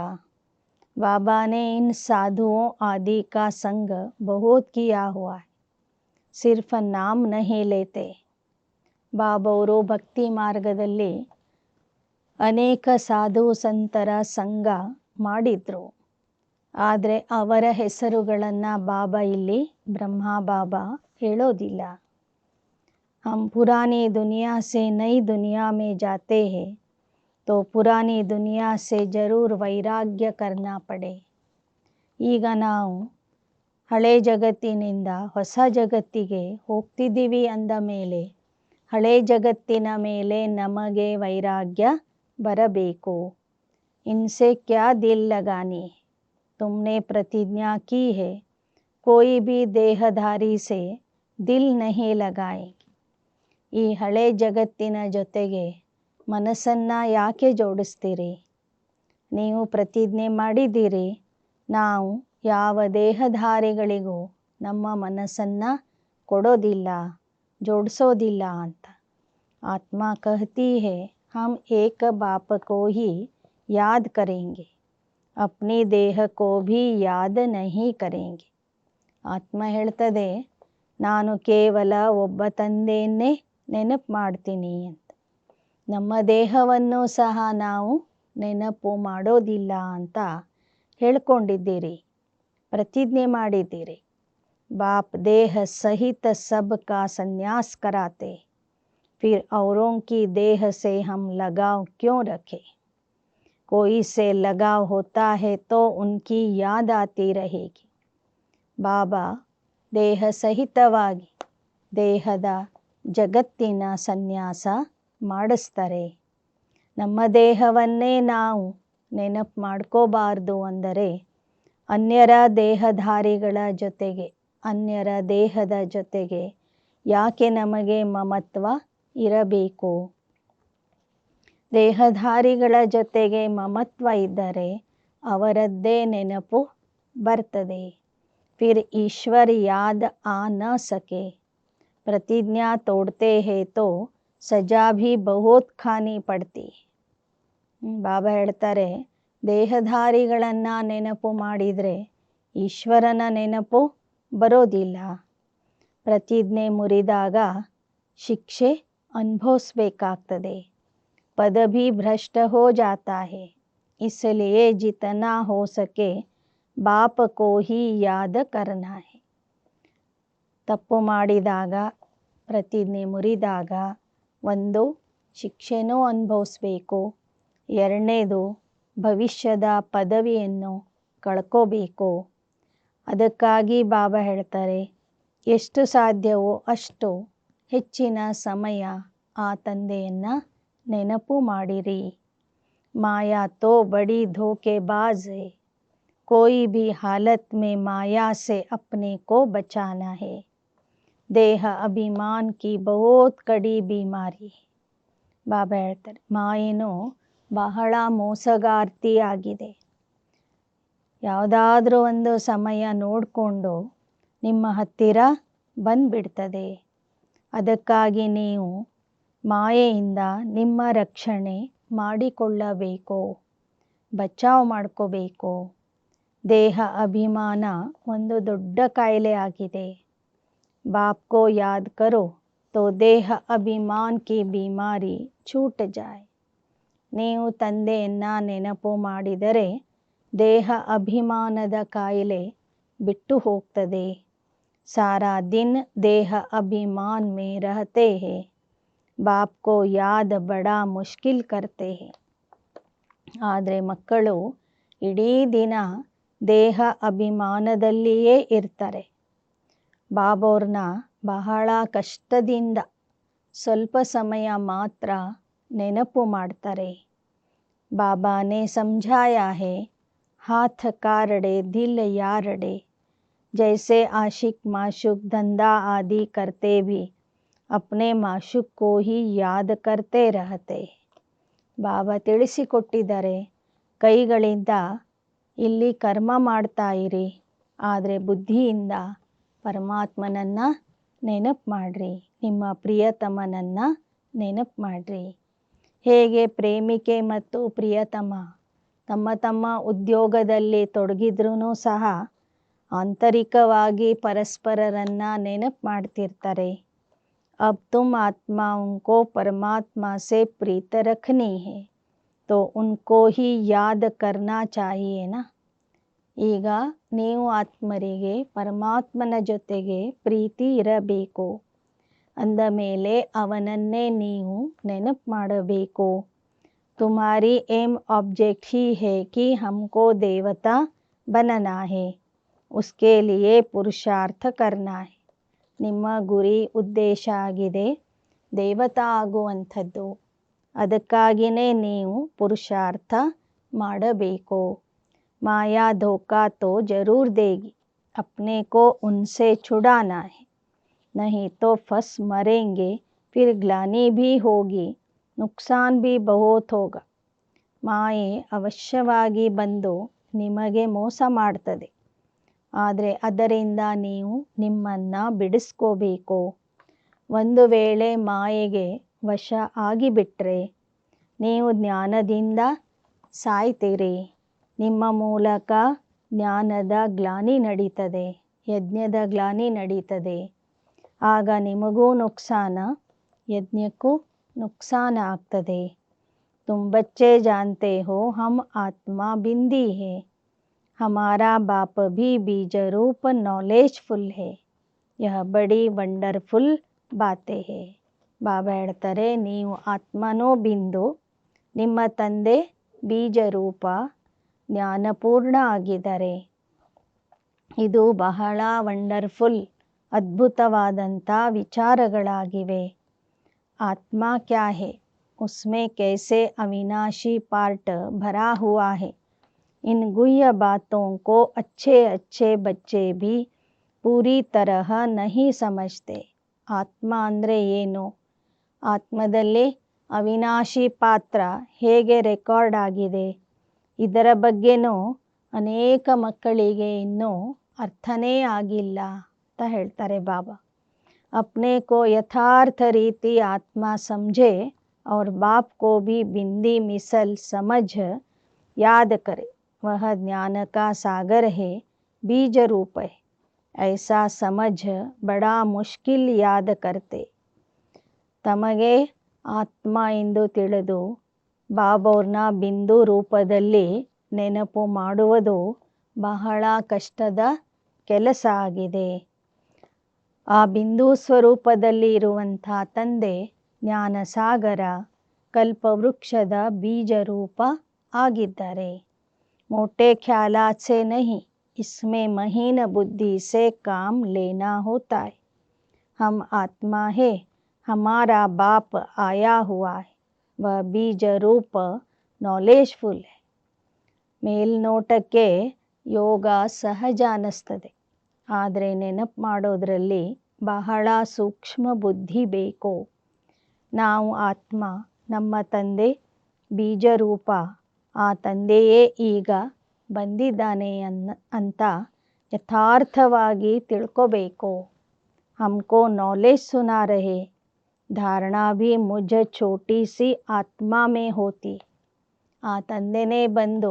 Speaker 1: बाबा ने इन साधुओं आदि का संग बहुत किया हुआ है, सिर्फ नाम नहीं लेते. ಬಾಬವರು ಭಕ್ತಿ ಮಾರ್ಗದಲ್ಲಿ ಅನೇಕ ಸಾಧು ಸಂತರ ಸಂಗ ಮಾಡಿದ್ರು, ಆದರೆ ಅವರ ಹೆಸರುಗಳನ್ನು ಬಾಬಾ ಇಲ್ಲಿ ಬ್ರಹ್ಮ ಬಾಬಾ ಹೇಳೋದಿಲ್ಲ. हम पुरानी दुनिया से नई दुनिया में जाते हैं तो पुरानी दुनिया से जरूर वैराग्य करना पड़े. ಈಗ ನಾವು ಹಳೆ ಜಗತ್ತಿನಿಂದ ಹೊಸ ಜಗತ್ತಿಗೆ ಹೋಗ್ತಿದ್ದೀವಿ ಅಂದ ಮೇಲೆ ಹಳೆ ಜಗತ್ತಿನ ಮೇಲೆ ನಮಗೆ ವೈರಾಗ್ಯ ಬರಬೇಕು. इनसे क्या दिल लगानी, तुमने प्रतिज्ञा की है कोई भी देहधारी से दिल नहीं लगाएंगे. ಈ ಹಳೆ ಜಗತ್ತಿನ ಜೊತೆಗೆ ಮನಸ್ಸನ್ನು ಯಾಕೆ ಜೋಡಿಸ್ತೀರಿ? ನೀವು ಪ್ರತಿಜ್ಞೆ ಮಾಡಿದ್ದೀರಿ, ನಾವು ಯಾವ ದೇಹಧಾರಿಗಳಿಗೂ ನಮ್ಮ ಮನಸ್ಸನ್ನು ಕೊಡೋದಿಲ್ಲ, ಜೋಡಿಸೋದಿಲ್ಲ ಅಂತ. ಆತ್ಮ कहती है हम एक बाप को ही याद करेंगे, अपनी देह को भी याद नहीं करेंगे. ಆತ್ಮ ಹೇಳ್ತದೆ, ನಾನು ಕೇವಲ ಒಬ್ಬ ತಂದೆಯನ್ನೇ ನೆನಪು ಮಾಡ್ತೀನಿ ಅಂತ. ನಮ್ಮ ದೇಹವನ್ನು ಸಹ ನಾವು ನೆನಪು ಮಾಡೋದಿಲ್ಲ ಅಂತ ಹೇಳ್ಕೊಂಡಿದ್ದೀರಿ, ಪ್ರತಿಜ್ಞೆ ಮಾಡಿದ್ದೀರಿ. ಬಾಪ್ ದೇಹ ಸಹಿತ ಸಬ್ ಕಾ ಸನ್ಯಾಸ कराते, फिर औरों की देह से हम लगाव क्यों रखें. कोई से लगाव होता है तो उनकी याद आती रहेगी. ಬಾಬಾ ದೇಹ ಸಹಿತವಾಗಿ ದೇಹದ ಜಗತ್ತಿನ ಸನ್ಯಾಸ ಮಾಡಿಸ್ತಾರೆ. ನಮ್ಮ ದೇಹವನ್ನೇ ನಾವು ನೆನಪು ಮಾಡ್ಕೋಬಾರ್ದು ಅಂದರೆ ಅನ್ಯರ ದೇಹಧಾರಿಗಳ ಜೊತೆಗೆ, ಅನ್ಯರ ದೇಹದ ಜೊತೆಗೆ ಯಾಕೆ ನಮಗೆ ಮಮತ್ವ ಇರಬೇಕು? ದೇಹಧಾರಿಗಳ ಜೊತೆಗೆ ಮಮತ್ವ ಇದ್ದರೆ ಅವರದ್ದೇ ನೆನಪು ಬರ್ತದೆ. फिर ईश्वर याद आ न सके, प्रतिज्ञा तोड़ते हैं तो सजा भी बहुत खानी पड़ती. ಬಾಬಾ ಹೇಳ್ತಾರೆ, ದೇಹಧಾರಿಗಳನ್ನು ನೆನಪು ಮಾಡಿದರೆ ಈಶ್ವರನ ನೆನಪು ಬರೋದಿಲ್ಲ. ಪ್ರತಿಜ್ಞೆ ಮುರಿದಾಗ ಶಿಕ್ಷೆ ಅನುಭವಿಸ್ಬೇಕಾಗ್ತದೆ. पद भी भ्रष्ट हो जाता है, इसलिए जितना हो सके ಬಾಪ ಕೋ ಹಿ ಯಾದ ಕರ್ನಾ ಹೈ. ತಪ್ಪು ಮಾಡಿದಾಗ, ಪ್ರತಿಜ್ಞೆ ಮುರಿದಾಗ ಒಂದು ಶಿಕ್ಷೆನೂ ಅನುಭವಿಸ್ಬೇಕು, ಎರಡನೇದು ಭವಿಷ್ಯದ ಪದವಿಯನ್ನು ಕಳ್ಕೋಬೇಕು. ಅದಕ್ಕಾಗಿ ಬಾಬಾ ಹೇಳ್ತಾರೆ, ಎಷ್ಟು ಸಾಧ್ಯವೋ ಅಷ್ಟು ಹೆಚ್ಚಿನ ಸಮಯ ಆ ತಂದೆಯನ್ನು ನೆನಪು ಮಾಡಿರಿ. ಮಾಯಾ ತೋ ಬಡಿ ಧೋಕೆಬಾಜ್ ಹೈ, कोई भी हालत में माया से अपने को बचाना है. देह अभिमान की बहुत कड़ी बीमारी. ಬಾಬಾ ಹೇಳ್ತಾರೆ, ಮಾಯೇನು ಬಹಳ ಮೋಸಗಾರ್ತಿ ಆಗಿದೆ. ಯಾವುದಾದ್ರೂ ಒಂದು ಸಮಯ ನೋಡಿಕೊಂಡು ನಿಮ್ಮ ಹತ್ತಿರ ಬಂದುಬಿಡ್ತದೆ. ಅದಕ್ಕಾಗಿ ನೀವು ಮಾಯೆಯಿಂದ ನಿಮ್ಮ ರಕ್ಷಣೆ ಮಾಡಿಕೊಳ್ಳಬೇಕು, ಬಚಾವ್ ಮಾಡ್ಕೋಬೇಕು. ದೇಹ ಅಭಿಮಾನ ಒಂದು ದೊಡ್ಡ ಕಾಯಿಲೆ ಆಗಿದೆ. ಬಾಪ್ ಕೋ ಯಾದ್ ಕರೋ तो ದೇಹ ಅಭಿಮಾನ್ ಕಿ ಬಿಮಾರಿ छूट जाए. ನೀವು ತಂದೆಯನ್ನು ನೆನಪು ಮಾಡಿದರೆ ದೇಹ ಅಭಿಮಾನದ ಕಾಯಿಲೆ ಬಿಟ್ಟು ಹೋಗ್ತದೆ. सारा दिन देह अभिमान में रहते हैं. बाप को याद बड़ा मुश्किल करते हैं. ಆದರೆ ಮಕ್ಕಳು ಇಡೀ ದಿನ ದೇಹ ಅಭಿಮಾನದಲ್ಲಿಯೇ ಇರ್ತಾರೆ. ಬಾಬೋರ್ನ ಬಹಳ ಕಷ್ಟದಿಂದ ಸ್ವಲ್ಪ ಸಮಯ ಮಾತ್ರ ನೆನಪು ಮಾಡ್ತಾರೆ. बाबा ने समझाया है, हाथ कारड़े दिल यारड़े. जैसे आशिक माशुक धंधा आदि करते भी अपने माशुक को ही याद करते रहते. ಬಾಬಾ ತಿಳಿಸಿಕೊಟ್ಟಿದ್ದಾರೆ, ಕೈಗಳಿಂದ ಇಲ್ಲಿ ಕರ್ಮ ಮಾಡ್ತಾ ಇರಿ, ಆದರೆ ಬುದ್ಧಿಯಿಂದ ಪರಮಾತ್ಮನನ್ನು ನೆನಪು ಮಾಡ್ರಿ, ನಿಮ್ಮ ಪ್ರಿಯತಮನನ್ನು ನೆನಪು ಮಾಡ್ರಿ. ಹೇಗೆ ಪ್ರೇಮಿಕೆ ಮತ್ತು ಪ್ರಿಯತಮ ತಮ್ಮ ತಮ್ಮ ಉದ್ಯೋಗದಲ್ಲಿ ತೊಡಗಿದ್ರೂ ಸಹ ಆಂತರಿಕವಾಗಿ ಪರಸ್ಪರರನ್ನು ನೆನಪು ಮಾಡ್ತಿರ್ತಾರೆ. अब तुम आत्माओं को परमात्मा से प्रीत रखनी है तो उनको ही याद करना चाहिए ना. ಈಗ ನೀವು ಆತ್ಮರಿಗೆ ಪರಮಾತ್ಮನ ಜೊತೆಗೆ ಪ್ರೀತಿ ಇರಬೇಕು. ಅಂದ ಮೇಲೆ ಅವನನ್ನೇ ನೀವು ನೆನಪು ಮಾಡಬೇಕು. तुम्हारी एम ऑब्जेक्ट ही है कि हमको देवता बनना है, उसके लिए पुरुषार्थ करना है. ನಿಮ್ಮ ಗುರಿ ಉದ್ದೇಶ ಆಗಿದೆ ದೇವತಾ ಆಗುವಂಥದ್ದು. ಅದಕ್ಕಾಗಿಯೇ ನೀವು ಪುರುಷಾರ್ಥ ಮಾಡಬೇಕು. ಮಾಯಾ ಧೋಖಾ ತೋ ಜರೂರ್ ದೇಗಿ, अपने को उनसे छुड़ाना है, नहीं तो फंस मरेंगे, फिर ग्लानि भी होगी, नुकसान भी बहुत होगा. ಮಾಯೆ ಅವಶ್ಯವಾಗಿ ಬಂದು ನಿಮಗೆ ಮೋಸ ಮಾಡ್ತದೆ, ಆದರೆ ಅದರಿಂದ ನೀವು ನಿಮ್ಮನ್ನು ಬಿಡಿಸ್ಕೋಬೇಕು. ಒಂದು ವೇಳೆ ಮಾಯೆಗೆ ವಶ ಆಗಿಬಿಟ್ರೆ ನೀವು ಜ್ಞಾನದಿಂದ ಸಾಯ್ತೀರಿ. ನಿಮ್ಮ ಮೂಲಕ ಜ್ಞಾನದ ಗ್ಲಾನಿ ನಡೀತದೆ, ಯಜ್ಞದ ಗ್ಲಾನಿ ನಡೀತದೆ. ಆಗ ನಿಮಗೂ ನುಕ್ಸಾನ, ಯಜ್ಞಕ್ಕೂ ನುಕ್ಸಾನ ಆಗ್ತದೆ. तुम बच्चे जानते हो हम आत्मा बिंदी है, हमारा बाप भी बीज रूप नॉलेजफुल है, यह बड़ी ವಂಡರ್ಫುಲ್ ಬಾತೆ है. ಬಾಬಾ ಹೇಳ್ತಾರೆ, ನೀವು ಆತ್ಮನೋ ಬಿಂದು, ನಿಮ್ಮ ತಂದೆ ಬೀಜರೂಪ ಜ್ಞಾನಪೂರ್ಣ ಆಗಿದ್ದಾರೆ. ಇದು ಬಹಳ ವಂಡರ್ಫುಲ್ ಅದ್ಭುತವಾದಂಥ ವಿಚಾರಗಳಾಗಿವೆ. ಆತ್ಮ ಕ್ಯಾ ಹೇ, उसमें कैसे अविनाशी पार्ट भरा हुआ है. इन गुह्य बातों को अच्छे अच्छे बच्चे भी पूरी तरह नहीं समझते. ಆತ್ಮ ಅಂದರೆ ಏನು, ಆತ್ಮದಲ್ಲಿ ಅವಿನಾಶಿ ಪಾತ್ರ ಹೇಗೆ ರೆಕಾರ್ಡ್ ಆಗಿದೆ, ಇದರ ಬಗ್ಗೆನೂ ಅನೇಕ ಮಕ್ಕಳಿಗೆ ಇನ್ನೂ ಅರ್ಥನೇ ಆಗಿಲ್ಲ ಅಂತ ಹೇಳ್ತಾರೆ ಬಾಬಾ. अपने को यथार्थ रीति आत्मा समझे और बाप को भी बिंदी मिसल समझ याद करे, वह ज्ञान का सागर है, बीज रूप है. ऐसा समझ बड़ा मुश्किल याद करते. ತಮಗೆ ಆತ್ಮ ಎಂದು ತಿಳಿದು ಬಾಬೋರ್ನ ಬಿಂದು ರೂಪದಲ್ಲಿ ನೆನಪು ಮಾಡುವುದು ಬಹಳ ಕಷ್ಟದ ಕೆಲಸ ಆಗಿದೆ. ಆ ಬಿಂದು ಸ್ವರೂಪದಲ್ಲಿ ಇರುವಂಥ ತಂದೆ ಜ್ಞಾನಸಾಗರ ಕಲ್ಪವೃಕ್ಷದ ಬೀಜರೂಪ ಆಗಿದ್ದಾರೆ. मोटे ख्यालात से नहीं, इसमें महीन बुद्धि से काम लेना होता है. हम आत्मा है, हमारा बाप आया हुआ है, वह बीज रूप नॉलेजफुल है. ಮೇಲ್ನೋಟಕ್ಕೆ ಯೋಗ ಸಹಜ ಅನ್ನಿಸ್ತದೆ, ಆದರೆ ನೆನಪು ಮಾಡೋದರಲ್ಲಿ ಬಹಳ ಸೂಕ್ಷ್ಮ ಬುದ್ಧಿ ಬೇಕು. ನಾವು ಆತ್ಮ, ನಮ್ಮ ತಂದೆ ಬೀಜರೂಪ, ಆ ತಂದೆಯೇ ಈಗ ಬಂದಿದ್ದಾನೆ ಅಂತ ಯಥಾರ್ಥವಾಗಿ ತಿಳ್ಕೋಬೇಕು. हमको नॉलेज सुना रहे, धारणा भी मुझ छोटी सी आत्मा में होती. ಆ ತಂದೆನೇ ಬಂದು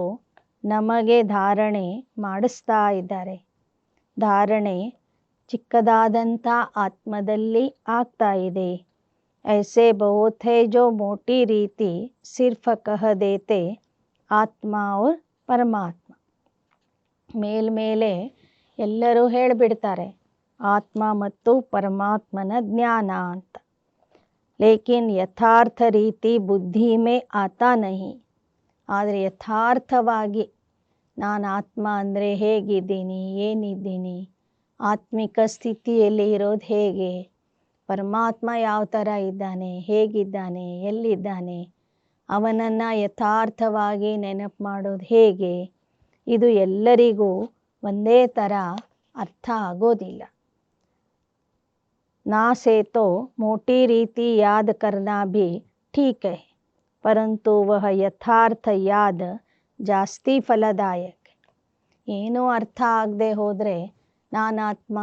Speaker 1: ನಮಗೆ ಧಾರಣೆ ಮಾಡಿಸ್ತಾ ಇದ್ದಾರೆ. ಧಾರಣೆ ಚಿಕ್ಕದಾದಂಥ ಆತ್ಮದಲ್ಲಿ ಆಗ್ತಾ ಇದೆ. ऐसे बहुत है जो मोटी रीति सिर्फ कह देते ಆತ್ಮ और ಪರಮಾತ್ಮ. ಮೇಲ್ಮೇಲೆ ಎಲ್ಲರೂ ಹೇಳಿಬಿಡ್ತಾರೆ ಆತ್ಮ ಮತ್ತು ಪರಮಾತ್ಮನ ಜ್ಞಾನ ಅಂತ. ಲೇಕಿನ್ ಯಥಾರ್ಥ ರೀತಿ ಬುದ್ಧಿ ಮೇ ಆತಾ ನಹಿ. ಆದರೆ ಯಥಾರ್ಥವಾಗಿ ನಾನು ಆತ್ಮ ಅಂದರೆ ಹೇಗಿದ್ದೀನಿ, ಏನಿದ್ದೀನಿ, ಆತ್ಮಿಕ ಸ್ಥಿತಿಯಲ್ಲಿ ಇರೋದು ಹೇಗೆ, ಪರಮಾತ್ಮ ಯಾವ ಥರ ಇದ್ದಾನೆ, ಹೇಗಿದ್ದಾನೆ, ಎಲ್ಲಿದ್ದಾನೆ, ಅವನನ್ನು ಯಥಾರ್ಥವಾಗಿ ನೆನಪು ಮಾಡೋದು ಹೇಗೆ, ಇದು ಎಲ್ಲರಿಗೂ ಒಂದೇ ಥರ ಅರ್ಥ ಆಗೋದಿಲ್ಲ. ना से तो मोटी रीति याद करना भी ठीक है, परंतु वह यथार्थ याद ಜಾಸ್ತಿ ಫಲದಾಯಕ. ಏನೂ ಅರ್ಥ ಆಗದೆ ಹೋದರೆ ನಾನು ಆತ್ಮ,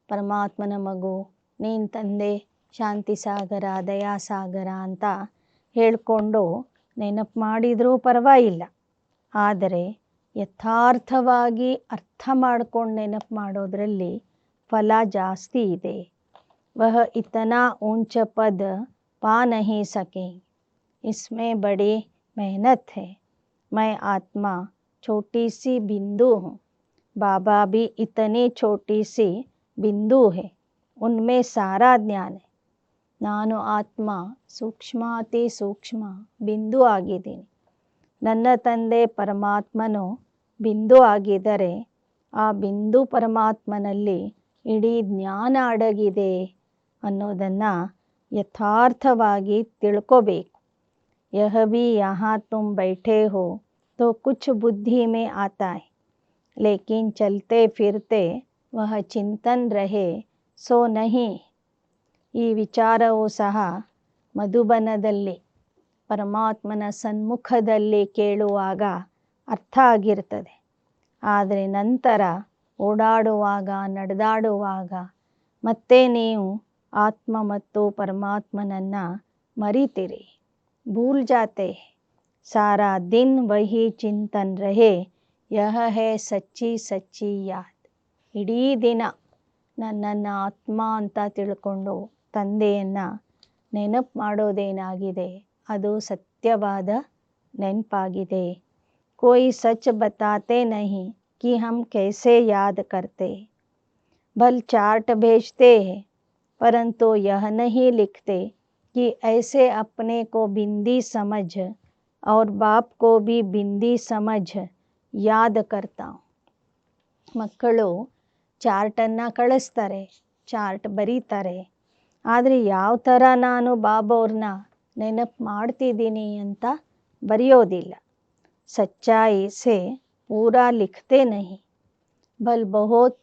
Speaker 1: ಪರಮಾತ್ಮನ ಮಗು, ನೀನು ತಂದೆ, ಶಾಂತಿ ಸಾಗರ, ದಯಾಸಾಗರ ಅಂತ ಹೇಳಿಕೊಂಡು ನೆನಪು ಮಾಡಿದರೂ ಪರವಾಗಿಲ್ಲ. ಆದರೆ ಯಥಾರ್ಥವಾಗಿ ಅರ್ಥ ಮಾಡ್ಕೊಂಡು ನೆನಪು ಮಾಡೋದರಲ್ಲಿ ಫಲ ಜಾಸ್ತಿ ಇದೆ. वह इतना ऊंच पद पा नहीं सके, इसमें बड़ी मेहनत है. मैं आत्मा छोटी सी बिंदु हूँ, बाबा भी इतनी छोटी सी बिंदु है, उनमें सारा ज्ञान है. ನಾನು ಆತ್ಮ ಸೂಕ್ಷ್ಮಾತಿ ಸೂಕ್ಷ್ಮ ಬಿಂದು ಆಗಿದ್ದೀನಿ. ನನ್ನ ತಂದೆ ಪರಮಾತ್ಮನು ಬಿಂದು ಆಗಿದ್ದರೆ ಆ ಬಿಂದು ಪರಮಾತ್ಮನಲ್ಲಿ ಇಡೀ ಜ್ಞಾನ ಅಡಗಿದೆ ಅನ್ನೋದನ್ನು ಯಥಾರ್ಥವಾಗಿ ತಿಳ್ಕೋಬೇಕು. यह भी यहाँ तुम बैठे हो तो कुछ बुद्धि में आता है, लेकिन चलते फिरते वह चिंतन रहे सो नहीं. ಈ ವಿಚಾರವೂ ಸಹ ಮಧುಬನದಲ್ಲಿ ಪರಮಾತ್ಮನ ಸನ್ಮುಖದಲ್ಲಿ ಕೇಳುವಾಗ ಅರ್ಥ ಆಗಿರ್ತದೆ. ಆದರೆ ನಂತರ ಓಡಾಡುವಾಗ, ನಡೆದಾಡುವಾಗ ಮತ್ತೆ ನೀವು ಆತ್ಮ ಮತ್ತು ಪರಮಾತ್ಮನನ್ನು ಮರಿತೀರಿ, ಭೂಲ್ ಜಾತೆ. ಸಾರಾ ದಿನ್ ವಹಿ ಚಿಂತನ್ ರಹೆ, ಯಹ ಹೇ ಸಚ್ಚಿ ಸಚ್ಚಿ ಯಾದ್. ಇಡೀ ದಿನ ನನ್ನನ್ನು ಆತ್ಮ ಅಂತ ತಿಳ್ಕೊಂಡು ತಂದೆಯನ್ನು ನೆನಪು ಮಾಡೋದೇನಾಗಿದೆ, ಅದು ಸತ್ಯವಾದ ನೆನಪಾಗಿದೆ. कोई सच बताते नहीं कि हम कैसे याद करते, भल चार्ट भेजते हैं परंतु यह नहीं लिखते कि ऐसे अपने को बिंदी समझ और बाप को भी बिंदी समझ याद करता हूँ. ಮಕ್ಕಳು ಚಾರ್ಟನ್ನು ಕಳಿಸ್ತಾರೆ, ಚಾರ್ಟ್ ಬರೀತಾರೆ. ಆದರೆ ಯಾವ ಥರ ನಾನು ಬಾಬವ್ರನ್ನ ನೆನಪು ಮಾಡ್ತಿದ್ದೀನಿ ಅಂತ ಬರೆಯೋದಿಲ್ಲ. सच्चाई से पूरा लिखते नहीं, बल बहुत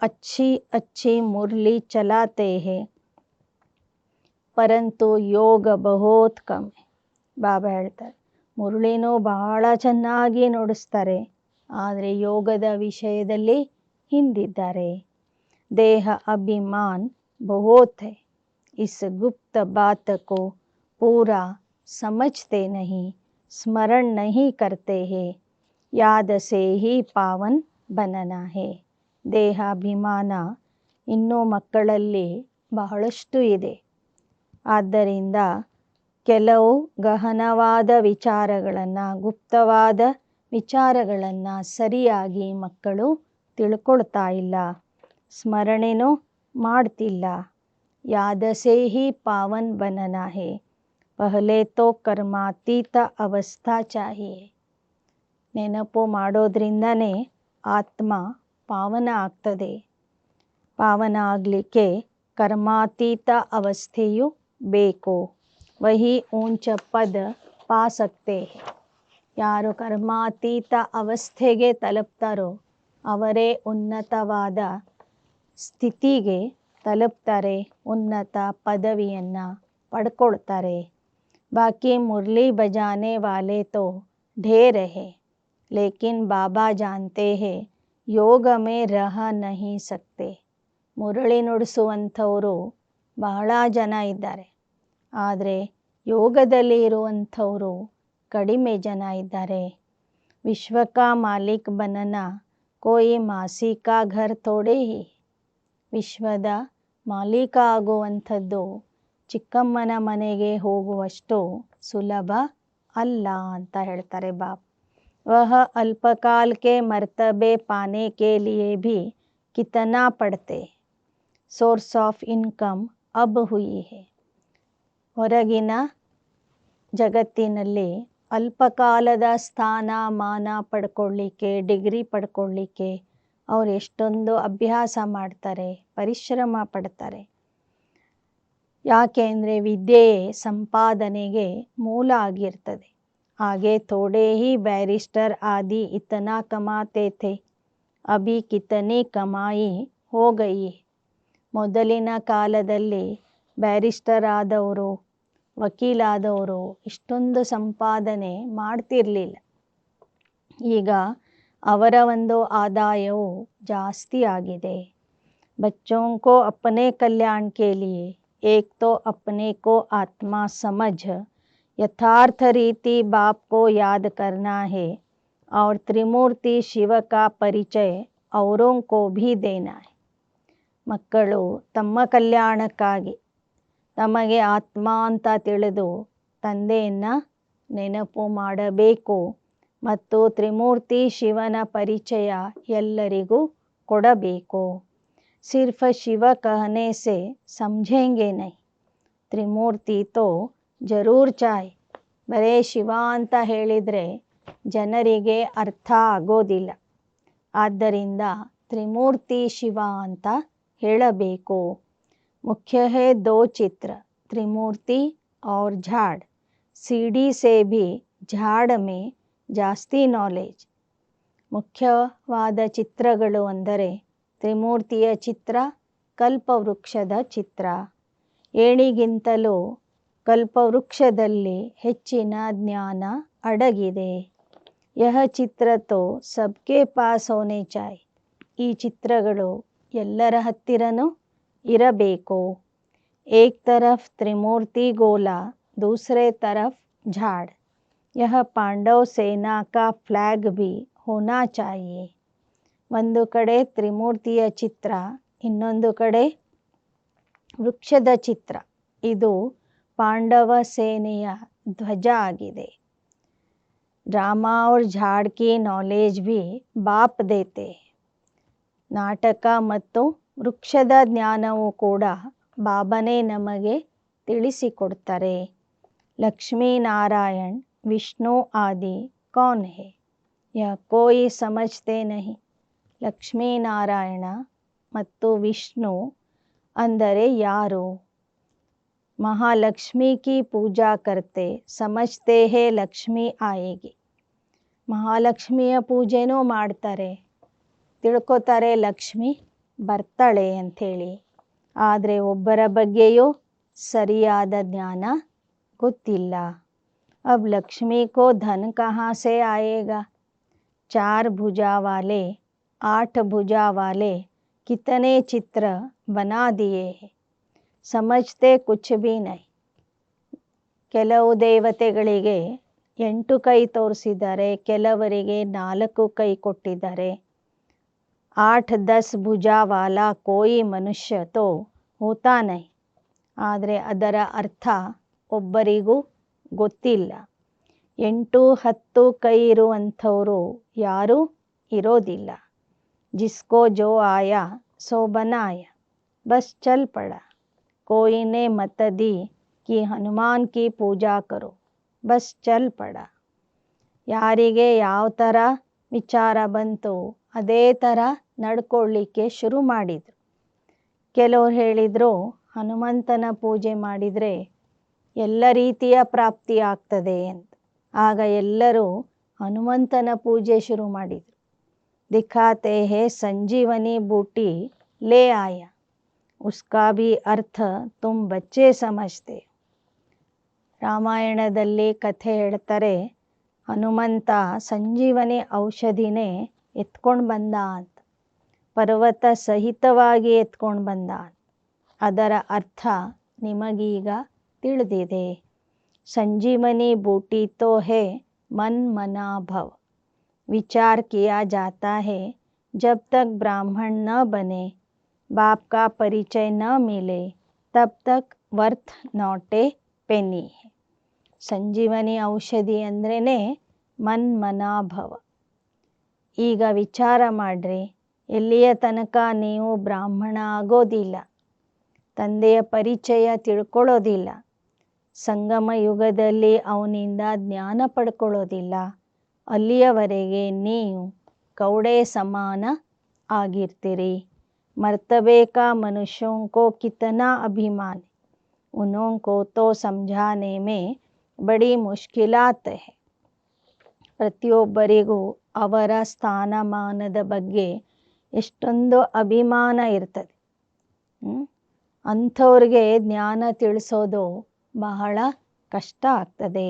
Speaker 1: अच्छी अच्छी मुरली चलाते हैं परंतु योग बहुत कम है. ಬಾಬಾ ಹೇಳ್ತಾರೆ, ಮುರಳಿನೂ ಬಹಳ ಚೆನ್ನಾಗಿ ನುಡಿಸ್ತಾರೆ, ಆದರೆ ಯೋಗದ ವಿಷಯದಲ್ಲಿ ಹಿಂದಿದ್ದಾರೆ. ದೇಹ ಅಭಿಮಾನ್ ಬಹುತ್ है, इस गुप्त बात को पूरा समझते नहीं, स्मरण नहीं करते हैं, याद से ही पावन बनना है. ದೇಹಾಭಿಮಾನ ಇನ್ನೂ ಮಕ್ಕಳಲ್ಲಿ ಬಹಳಷ್ಟು ಇದೆ. ಆದ್ದರಿಂದ ಕೆಲವು ಗಹನವಾದ ವಿಚಾರಗಳನ್ನು, ಗುಪ್ತವಾದ ವಿಚಾರಗಳನ್ನು ಸರಿಯಾಗಿ ಮಕ್ಕಳು ತಿಳ್ಕೊಳ್ತಾ ಇಲ್ಲ, ಸ್ಮರಣೆನೂ ಮಾಡ್ತಿಲ್ಲ. ಯಾದ ಸೇ ಹಿ ಪಾವನ್ ಬನನಾ ಹೇ, ಪಹಲೆ ತೋ ಕರ್ಮಾತೀತ ಅವಸ್ಥಾ ಚಾಹಿಯೇ. ನೆನಪು ಮಾಡೋದ್ರಿಂದನೇ ಆತ್ಮ ಪಾವನ ಆಗ್ತದೆ. ಪಾವನ ಆಗಲಿಕ್ಕೆ ಕರ್ಮಾತೀತ ಅವಸ್ಥೆಯು ಬೇಕು. ವಹಿ ಊಂಚ ಪದ ಪಾ ಸಕ್ತೆ ಹೈ. ಯಾರು ಕರ್ಮಾತೀತ ಅವಸ್ಥೆಗೆ ತಲುಪ್ತಾರೋ ಅವರೇ ಉನ್ನತವಾದ ಸ್ಥಿತಿಗೆ ತಲುಪ್ತಾರೆ, ಉನ್ನತ ಪದವಿಯನ್ನು ಪಡ್ಕೊಳ್ತಾರೆ. ಬಾಕಿ ಮುರಳಿ ಬಜಾನೆ ವಾಲೆ ತೋ ಢೇರ್ ಹೈ, ಲೇಕಿನ್ ಬಾಬಾ ಜಾನ್ತೆ ಹೈ ಯೋಗ ಮೇ ರಹ ನಹಿ ಸಕ್ತೆ. ಮುರಳಿ ನುಡಿಸುವಂಥವರು ಬಹಳ ಜನ ಇದ್ದಾರೆ, ಆದರೆ ಯೋಗದಲ್ಲಿ ಇರುವಂಥವರು ಕಡಿಮೆ ಜನ ಇದ್ದಾರೆ. ವಿಶ್ವ ಕಾ ಮಾಲಿಕ್ ಬನನಾ ಕೋಯಿ ಮಾಸಿ ಕಾ ಘರ್ ಥೋಡೆ ಹಿ. ವಿಶ್ವದ ಮಾಲೀಕ ಆಗುವಂಥದ್ದು ಚಿಕ್ಕಮ್ಮನ ಮನೆಗೆ ಹೋಗುವಷ್ಟು ಸುಲಭ ಅಲ್ಲ ಅಂತ ಹೇಳ್ತಾರೆ ಬಾಪ್. वह अल्पकाल के मर्तबे पाने के लिए भी कितना पढ़ते, सोर्स ऑफ इनकम अब हुई है. ಹೊರಗಿನ ಜಗತ್ತಿನಲ್ಲಿ ಅಲ್ಪಕಾಲದ ಸ್ಥಾನ ಮಾನ ಪಡ್ಕೊಳ್ಳಿಕ್ಕೆ, ಡಿಗ್ರಿ ಪಡ್ಕೊಳ್ಳಿಕ್ಕೆ ಅವ್ರು ಎಷ್ಟೊಂದು ಅಭ್ಯಾಸ ಮಾಡ್ತಾರೆ, ಪರಿಶ್ರಮ ಪಡ್ತಾರೆ. ಯಾಕೆ ಅಂದರೆ ವಿದ್ಯೆಯೇ ಸಂಪಾದನೆಗೆ ಮೂಲ ಆಗಿರ್ತದೆ. आगे थोड़े ही बैरिस्टर आदि इतना कमाते थे, अभी कितनी कमाई हो गई. ಮೊದಲಿನ ಕಾಲದಲ್ಲಿ ಬ್ಯಾರಿಸ್ಟರ್ ಆದವರು, ವಕೀಲಾದವರು ಇಷ್ಟೊಂದು ಸಂಪಾದನೆ ಮಾಡ್ತಿರಲಿಲ್ಲ. ಈಗ ಅವರ ಒಂದು ಆದಾಯವು ಜಾಸ್ತಿ ಆಗಿದೆ. बच्चों को अपने कल्याण के लिए एक तो अपने को आत्मा समझ यथार्थ रीति बाप को याद करना है और त्रिमूर्ति शिव का परिचय औरों को भी देना है. ಮಕ್ಕಳು ತಮ್ಮ ಕಲ್ಯಾಣಕ್ಕಾಗಿ ತಮಗೆ ಆತ್ಮ ಅಂತ ತಿಳಿದು ತಂದೆಯನ್ನು ನೆನಪು ಮಾಡಬೇಕು ಮತ್ತು ತ್ರಿಮೂರ್ತಿ ಶಿವನ ಪರಿಚಯ ಎಲ್ಲರಿಗೂ ಕೊಡಬೇಕು. ಸಿರ್ಫ್ ಶಿವ ಕಹನೆ ಸೆ ಸಮझेंगे नहीं, ತ್ರಿಮೂರ್ತಿ ತೋ ಜರೂರ್ ಚಾಯ್. ಬರೇ ಶಿವ ಅಂತ ಹೇಳಿದರೆ ಜನರಿಗೆ ಅರ್ಥ ಆಗೋದಿಲ್ಲ. ಆದ್ದರಿಂದ ತ್ರಿಮೂರ್ತಿ ಶಿವ ಅಂತ ಹೇಳಬೇಕು. ಮುಖ್ಯ ಹೇ ದೋ ಚಿತ್ರ, ತ್ರಿಮೂರ್ತಿ और झाड़. सीढ़ी से भी झाड़ में ಜಾಸ್ತಿ ನಾಲೆಜ್. ಮುಖ್ಯವಾದ ಚಿತ್ರಗಳು ಅಂದರೆ ತ್ರಿಮೂರ್ತಿಯ ಚಿತ್ರ, ಕಲ್ಪವೃಕ್ಷದ ಚಿತ್ರ. ಏಣಿಗಿಂತಲೂ ಕಲ್ಪವೃಕ್ಷದಲ್ಲಿ ಹೆಚ್ಚಿನ ಜ್ಞಾನ ಅಡಗಿದೆ. ಯಹ ಚಿತ್ರ ತೋ ಸಬ್ಕೆ ಪಾಸ್ ಹೋನೆ ಚಾಯ್. ಈ ಚಿತ್ರಗಳು ಎಲ್ಲರ ಹತ್ತಿರನೂ ಇರಬೇಕು. ಏಕ್ ತರಫ್ ತ್ರಿಮೂರ್ತಿ ಗೋಲಾ, ದೂಸರೆ ತರಫ್ ಝಾಡ್. ಯಹ ಪಾಂಡವ್ ಸೇನಾ ಕಾ ಫ್ಲ್ಯಾಗ್ ಭಿ ಹೋನಾ ಚಾಹಿಯೆ. ಒಂದು ಕಡೆ ತ್ರಿಮೂರ್ತಿಯ ಚಿತ್ರ, ಇನ್ನೊಂದು ಕಡೆ ವೃಕ್ಷದ ಚಿತ್ರ. ಇದು ಪಾಂಡವ ಸೇನೆಯ ಧ್ವಜ ಆಗಿದೆ. ಡ್ರಾಮಾ और झाड़ की नॉलेज भी बाप देते. ನಾಟಕ ಮತ್ತು ವೃಕ್ಷದ ಜ್ಞಾನವೂ ಕೂಡ ಬಾಬನೇ ನಮಗೆ ತಿಳಿಸಿಕೊಡ್ತಾರೆ. ಲಕ್ಷ್ಮೀನಾರಾಯಣ್ ವಿಷ್ಣು ಆದಿ ಕೌನ್ ಹೇ, ಯಹ ಕೋಯಿ ಸಮಜ್ತೆ ನಹಿ. ಲಕ್ಷ್ಮೀನಾರಾಯಣ ಮತ್ತು ವಿಷ್ಣು ಅಂದರೆ ಯಾರು? महालक्ष्मी की पूजा करते समझते हैं लक्ष्मी आएगी. ಮಹಾಲಕ್ಷ್ಮಿಯ ಪೂಜೆನೂ ಮಾಡ್ತಾರೆ, ತಿಳ್ಕೊತಾರೆ ಲಕ್ಷ್ಮಿ ಬರ್ತಾಳೆ ಅಂಥೇಳಿ. ಆದರೆ ಒಬ್ಬರ ಬಗ್ಗೆಯೂ ಸರಿಯಾದ ಜ್ಞಾನ ಗೊತ್ತಿಲ್ಲ. अब लक्ष्मी को धन कहाँ से आएगा? 4 भुजा वाले 8 भुजा वाले कितने चित्र बना दिए हैं, ಸಮಜ್ತೆ ಕುಚ್ ಭಿ ನೈ. ಕೆಲವು ದೇವತೆಗಳಿಗೆ 8 ಕೈ ತೋರಿಸಿದ್ದಾರೆ, ಕೆಲವರಿಗೆ 4 ಕೈ ಕೊಟ್ಟಿದ್ದಾರೆ. 8-10 ಭುಜಾ ವಾಲಾ ಕೋಯಿ ಮನುಷ್ಯ ತೋ ಹೋತಾ ನೈ. ಆದರೆ ಅದರ ಅರ್ಥ ಒಬ್ಬರಿಗೂ ಗೊತ್ತಿಲ್ಲ. 8-10 ಕೈ ಇರುವಂಥವರು ಯಾರೂ ಇರೋದಿಲ್ಲ. ಜಿಸ್ಕೋ ಜೋ ಆಯಾ ಸೋ ಬನಾಯ, ಬಸ್ ಚಲ್ ಪಡ. कोई ने मत दी कि हनुमान की पूजा करो, बस चल पड़ा. ಯಾರಿಗೆ ಯಾವ ಥರ ವಿಚಾರ ಬಂತು ಅದೇ ಥರ ನಡ್ಕೊಳ್ಳಿಕ್ಕೆ ಶುರು ಮಾಡಿದರು. ಕೆಲವ್ರು ಹೇಳಿದರು ಹನುಮಂತನ ಪೂಜೆ ಮಾಡಿದರೆ ಎಲ್ಲ ರೀತಿಯ ಪ್ರಾಪ್ತಿ ಆಗ್ತದೆ ಅಂತ. ಆಗ ಎಲ್ಲರೂ ಹನುಮಂತನ ಪೂಜೆ ಶುರು ಮಾಡಿದರು. ದಿಖಾತೆ ಹೇ ಸಂಜೀವನಿ ಬೂಟಿ ಲೇ ಆಯ, ಉಸ್ಕಾ ಭಿ ಅರ್ಥ ತುಮ್ ಬಚ್ಚೆ ಸಮಜ್ತೆ. ರಾಮಾಯಣದಲ್ಲಿ ಕಥೆ ಹೇಳ್ತಾರೆ, ಹನುಮಂತ ಸಂಜೀವನಿ ಔಷಧಿನೇ ಎತ್ಕೊಂಡು ಬಂದ ಅಂತ, ಪರ್ವತ ಸಹಿತವಾಗಿ ಎತ್ಕೊಂಡು ಬಂದ. ಅದರ ಅರ್ಥ ನಿಮಗೀಗ ತಿಳಿದಿದೆ. ಸಂಜೀವನಿ ಬೂಟಿ ತೋ ಹೇ ಮನ್ ಮನಾ ಭವ. ವಿಚಾರ ಕಿಯಾ ಜಾತಾ ಹೇ ಜಬ್ ತಕ್ ಬ್ರಾಹ್ಮಣ ನ ಬನೆ, बाप का परिचय न मिले तब तक वर्थ नाट ए पेनी है. ಸಂಜೀವನಿ ಔಷಧಿ ಅಂದ್ರೇ ಮನ್ಮನಾಭವ. ಈಗ ವಿಚಾರ ಮಾಡ್ರಿ, ಎಲ್ಲಿಯ ತನಕ ನೀವು ಬ್ರಾಹ್ಮಣ ಆಗೋದಿಲ್ಲ, ತಂದೆಯ ಪರಿಚಯ ತಿಳ್ಕೊಳ್ಳೋದಿಲ್ಲ, ಸಂಗಮ ಯುಗದಲ್ಲಿ ಅವನಿಂದ ಜ್ಞಾನ ಪಡ್ಕೊಳ್ಳೋದಿಲ್ಲ, ಅಲ್ಲಿಯವರೆಗೆ ನೀವು ಕೌಡೆ ಸಮಾನ ಆಗಿರ್ತೀರಿ. मर्तबे का मनुष्यों को कितना अभिमान, उन्हों को तो समझाने में बड़ी मुश्किलात है. ಪ್ರತಿಯೊಬ್ಬರಿಗೂ ಅವರ ಸ್ಥಾನಮಾನದ ಬಗ್ಗೆ ಎಷ್ಟೊಂದು ಅಭಿಮಾನ ಇರ್ತದೆ. ಅಂಥವ್ರಿಗೆ ಜ್ಞಾನ ತಿಳಿಸೋದು ಬಹಳ ಕಷ್ಟ ಆಗ್ತದೆ.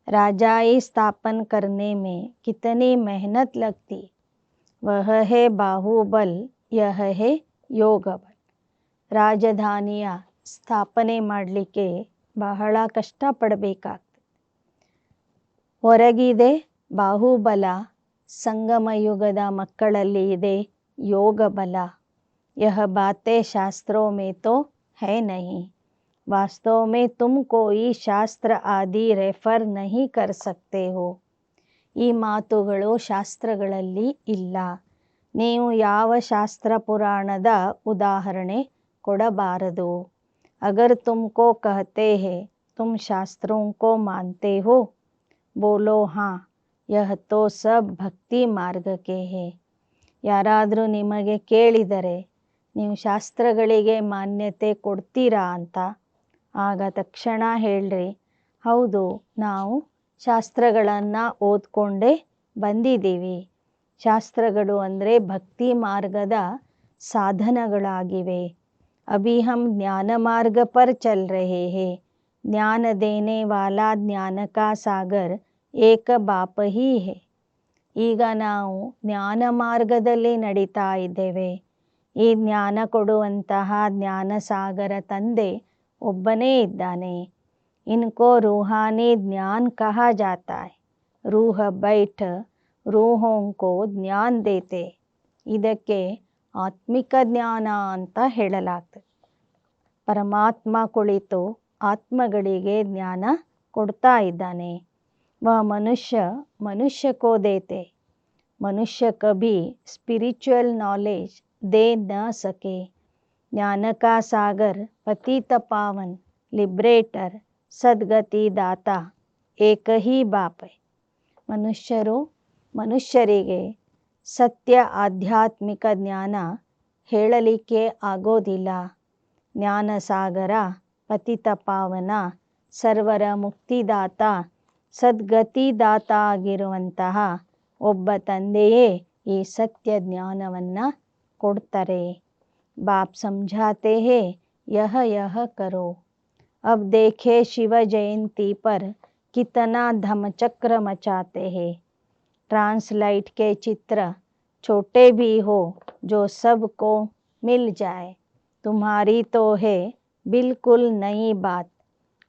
Speaker 1: ರಾಜಾಯಿ ಸ್ಥಾಪನ್ ಕರ್ನೆ ಮೇ ಕಿತನಿ ಮೆಹನತ್ ಲಗ್ತಿ, ವಹ ಹೇ ಬಾಹುಬಲ್ ಯಹ ಹೇ ಯೋಗಬಲ್. ರಾಜಧಾನಿಯ ಸ್ಥಾಪನೆ ಮಾಡಲಿಕ್ಕೆ ಬಹಳ ಕಷ್ಟಪಡಬೇಕಾಗ್ತದೆ. ಹೊರಗಿದೆ ಬಾಹುಬಲ, ಸಂಗಮ ಯುಗದ ಮಕ್ಕಳಲ್ಲಿ ಇದೆ ಯೋಗ ಬಲ. ಯಹ ಬಾತೆ ಶಾಸ್ತ್ರೋ ಮೇ ತೋ ಹೈ ನಹಿ, ವಾಸ್ತವ ಮೇ ತುಮ್ ಕೋಯಿ ಶಾಸ್ತ್ರ ಆದಿ ರೆಫರ್ ನಹಿ ಕರ್ ಸಕ್ತೆ ಹೋ. ಈ ಮಾತುಗಳು ಶಾಸ್ತ್ರಗಳಲ್ಲಿ ಇಲ್ಲ, ನೀವು ಯಾವ ಶಾಸ್ತ್ರ ಪುರಾಣದ ಉದಾಹರಣೆ ಕೊಡಬಾರದು. ಅಗರ್ ತುಮ್ಕೋ ಕಹತೆ ಹೇ ತುಮ್ ಶಾಸ್ತ್ರೋಂ ಕೋ ಮಾನ್ತೆ ಹೋ, ಬೋಲೋ ಹಾಂ, ಯಹ ತೋ ಸಬ್ ಭಕ್ತಿ ಮಾರ್ಗಕ್ಕೆ ಹೇ. ಯಾರಾದರೂ ನಿಮಗೆ ಕೇಳಿದರೆ ನೀವು ಶಾಸ್ತ್ರಗಳಿಗೆ ಮಾನ್ಯತೆ ಕೊಡ್ತೀರಾ ಅಂತ, ಆಗ ತಕ್ಷಣ ಹೇಳ್ರಿ, ಹೌದು, ನಾವು ಶಾಸ್ತ್ರಗಳನ್ನು ಓದ್ಕೊಂಡೇ ಬಂದಿದ್ದೀವಿ. ಶಾಸ್ತ್ರಗಳು ಅಂದರೆ ಭಕ್ತಿ ಮಾರ್ಗದ ಸಾಧನಗಳಾಗಿವೆ. ಅಭಿ ಹಮ್ ಜ್ಞಾನ ಮಾರ್ಗ ಪರ್ ಚಲ್ ರಹೇ ಹೇ, ಜ್ಞಾನ ದೇನೆ ವಾಲಾ ಜ್ಞಾನ ಕಾ ಸಾಗರ್ ಏಕ ಬಾಪ ಹೀ ಹೇ. ಈಗ ನಾವು ಜ್ಞಾನ ಮಾರ್ಗದಲ್ಲಿ ನಡೀತಾ ಇದ್ದೇವೆ. ಈ ಜ್ಞಾನ ಕೊಡುವಂತಹ ಜ್ಞಾನ ಸಾಗರ ತಂದೆ ಒಬ್ಬನೇ ಇದ್ದಾನೆ. ಇನ್ಕೋ ರೂಹಾನಿ ಜ್ಞಾನ ಕಹಾ ಜಾತಾ ಹೈ, ರೂಹ ಬೈಠ ರೂಹೋಂ ಕೋ ಜ್ಞಾನ ದೇತೆ. ಇದಕ್ಕೆ ಆತ್ಮಿಕ ಜ್ಞಾನ ಅಂತ ಹೇಳಲಾಗ್ತದೆ. ಪರಮಾತ್ಮ ಕುಳಿತು ಆತ್ಮಗಳಿಗೆ ಜ್ಞಾನ ಕೊಡ್ತಾ ಇದ್ದಾನೆ. वह मनुष्य मनुष्य को देते, मनुष्य कभी स्पिरिचुअल नॉलेज दे न सके. ज्ञान का सागर पतित पावन लिब्रेटर सद्गति दाता ಏಕ ಹೀ ಬಾಪ್. ಮನುಷ್ಯರು ಮನುಷ್ಯರಿಗೆ ಸತ್ಯ ಆಧ್ಯಾತ್ಮಿಕ ಜ್ಞಾನ ಹೇಳಲಿಕ್ಕೆ ಆಗೋದಿಲ್ಲ. ಜ್ಞಾನಸಾಗರ, ಪತಿತ ಪಾವನ, ಸರ್ವರ ಮುಕ್ತಿದಾತ, ಸದ್ಗತಿದಾತ ಆಗಿರುವಂತಹ ಒಬ್ಬ ತಂದೆಯೇ ಈ ಸತ್ಯ ಜ್ಞಾನವನ್ನು ಕೊಡ್ತಾರೆ. ಬಾಪ್ ಸಮझाते हैं यह यह करो. अब देखे शिव जयंती पर कितना धमचक्र मचाते हैं. ट्रांसलाइट के चित्र छोटे भी हो जो सबको मिल जाए. तुम्हारी तो है बिल्कुल नई बात,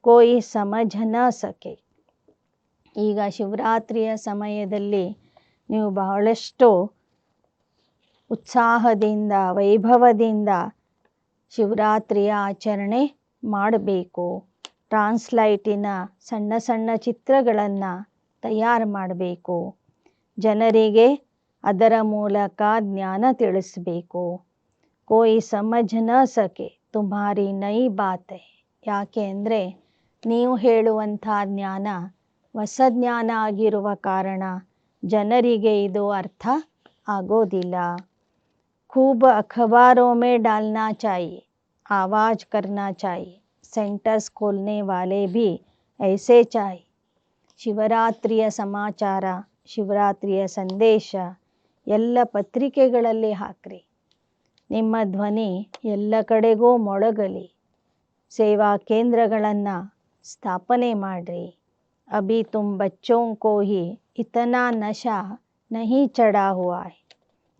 Speaker 1: कोई समझ न सके. ಈಗ ಶಿವರಾತ್ರಿಯ ಸಮಯದಲ್ಲಿ ನೀವು ಬಹಳಷ್ಟು ಉತ್ಸಾಹದಿಂದ ವೈಭವದಿಂದ ಶಿವರಾತ್ರಿಯ ಆಚರಣೆ ಮಾಡಬೇಕು. ಟ್ರಾನ್ಸ್ಲೈಟಿನ ಸಣ್ಣ ಸಣ್ಣ ಚಿತ್ರಗಳನ್ನು ತಯಾರು ಮಾಡಬೇಕು. ಜನರಿಗೆ ಅದರ ಮೂಲಕ ಜ್ಞಾನ ತಿಳಿಸಬೇಕು. ಕೋಯಿ ಸಮಜ್ ನ ಸಕೆ ತುಮ್ಹಾರಿ ನೈ ಬಾತ್. ಯಾಕೆ ಅಂದರೆ ನೀವು ಹೇಳುವಂಥ ಜ್ಞಾನ ಹೊಸ ಜ್ಞಾನ ಆಗಿರುವ ಕಾರಣ ಜನರಿಗೆ ಇದು ಅರ್ಥ ಆಗೋದಿಲ್ಲ. खूब अखबारों में डालना चाहिए, आवाज़ करना चाहिए, सेंटर्स खोलने वाले भी ऐसे चाहिए. ಶಿವರಾತ್ರಿಯ ಸಮಾಚಾರ, ಶಿವರಾತ್ರಿಯ ಸಂದೇಶ ಎಲ್ಲ ಪತ್ರಿಕೆಗಳಲ್ಲಿ ಹಾಕ್ರಿ. ನಿಮ್ಮ ಧ್ವನಿ ಎಲ್ಲ ಕಡೆಗೂ ಮೊಳಗಲಿ. ಸೇವಾ ಕೇಂದ್ರಗಳನ್ನು ಸ್ಥಾಪನೆ ಮಾಡಿರಿ. अभी तुम बच्चों को ही इतना नशा नहीं चढ़ा हुआ है,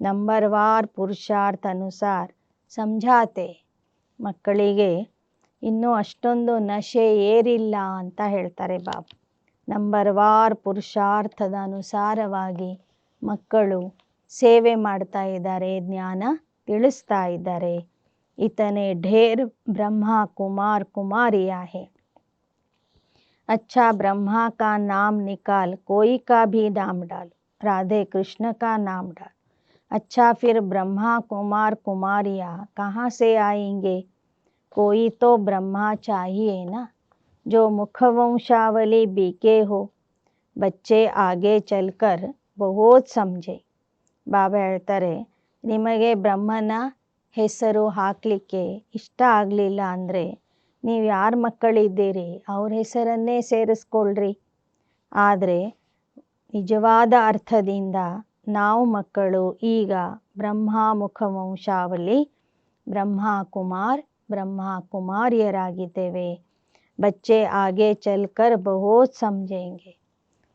Speaker 1: ನಂಬರ್ವಾರ್ ಪುರುಷಾರ್ಥ ಅನುಸಾರ ಸಮझाते. ಮಕ್ಕಳಿಗೆ ಇನ್ನೂ ಅಷ್ಟೊಂದು ನಶೆ ಏರಿಲ್ಲ ಅಂತ ಹೇಳ್ತಾರೆ ಬಾಬಾ. ನಂಬರ್ವಾರ್ ಪುರುಷಾರ್ಥದ ಅನುಸಾರವಾಗಿ ಮಕ್ಕಳು ಸೇವೆ ಮಾಡ್ತಾ ಇದ್ದಾರೆ, ಜ್ಞಾನ ತಿಳಿಸ್ತಾ ಇದ್ದಾರೆ. इतने ढेर ब्रह्मा कुमार कुमारियाँ हैं। अच्छा ब्रह्मा का नाम निकाल, कोई का भी नाम डाल, राधे कृष्ण का नाम डाल। अच्छा फिर ब्रह्मा कुमार कुमारियाँ कहाँ से आएंगे? कोई तो ब्रह्मा चाहिए ना, जो मुखवंशावली बीके हो। बच्चे आगे चलकर बहुत समझे. ಬಾಬಾ ಹೇಳ್ತಾರೆ, ನಿಮಗೆ ಬ್ರಹ್ಮನ ಹೆಸರು ಹಾಕಲಿಕ್ಕೆ ಇಷ್ಟ ಆಗಲಿಲ್ಲ ಅಂದರೆ ನೀವು ಯಾರ ಮಕ್ಕಳಿದ್ದೀರಿ ಅವ್ರ ಹೆಸರನ್ನೇ ಸೇರಿಸ್ಕೊಳ್ರಿ. ಆದರೆ ನಿಜವಾದ ಅರ್ಥದಿಂದ ನಾವು ಮಕ್ಕಳು ಈಗ ಬ್ರಹ್ಮ ಮುಖವಂಶಾವಳಿ ಬ್ರಹ್ಮ ಕುಮಾರಿಯರಾಗಿದ್ದೇವೆ. ಬಚ್ಚೆ ಆಗೆ ಚಲ್ಕರ್ ಬಹುತ್ ಸಮझेंगे.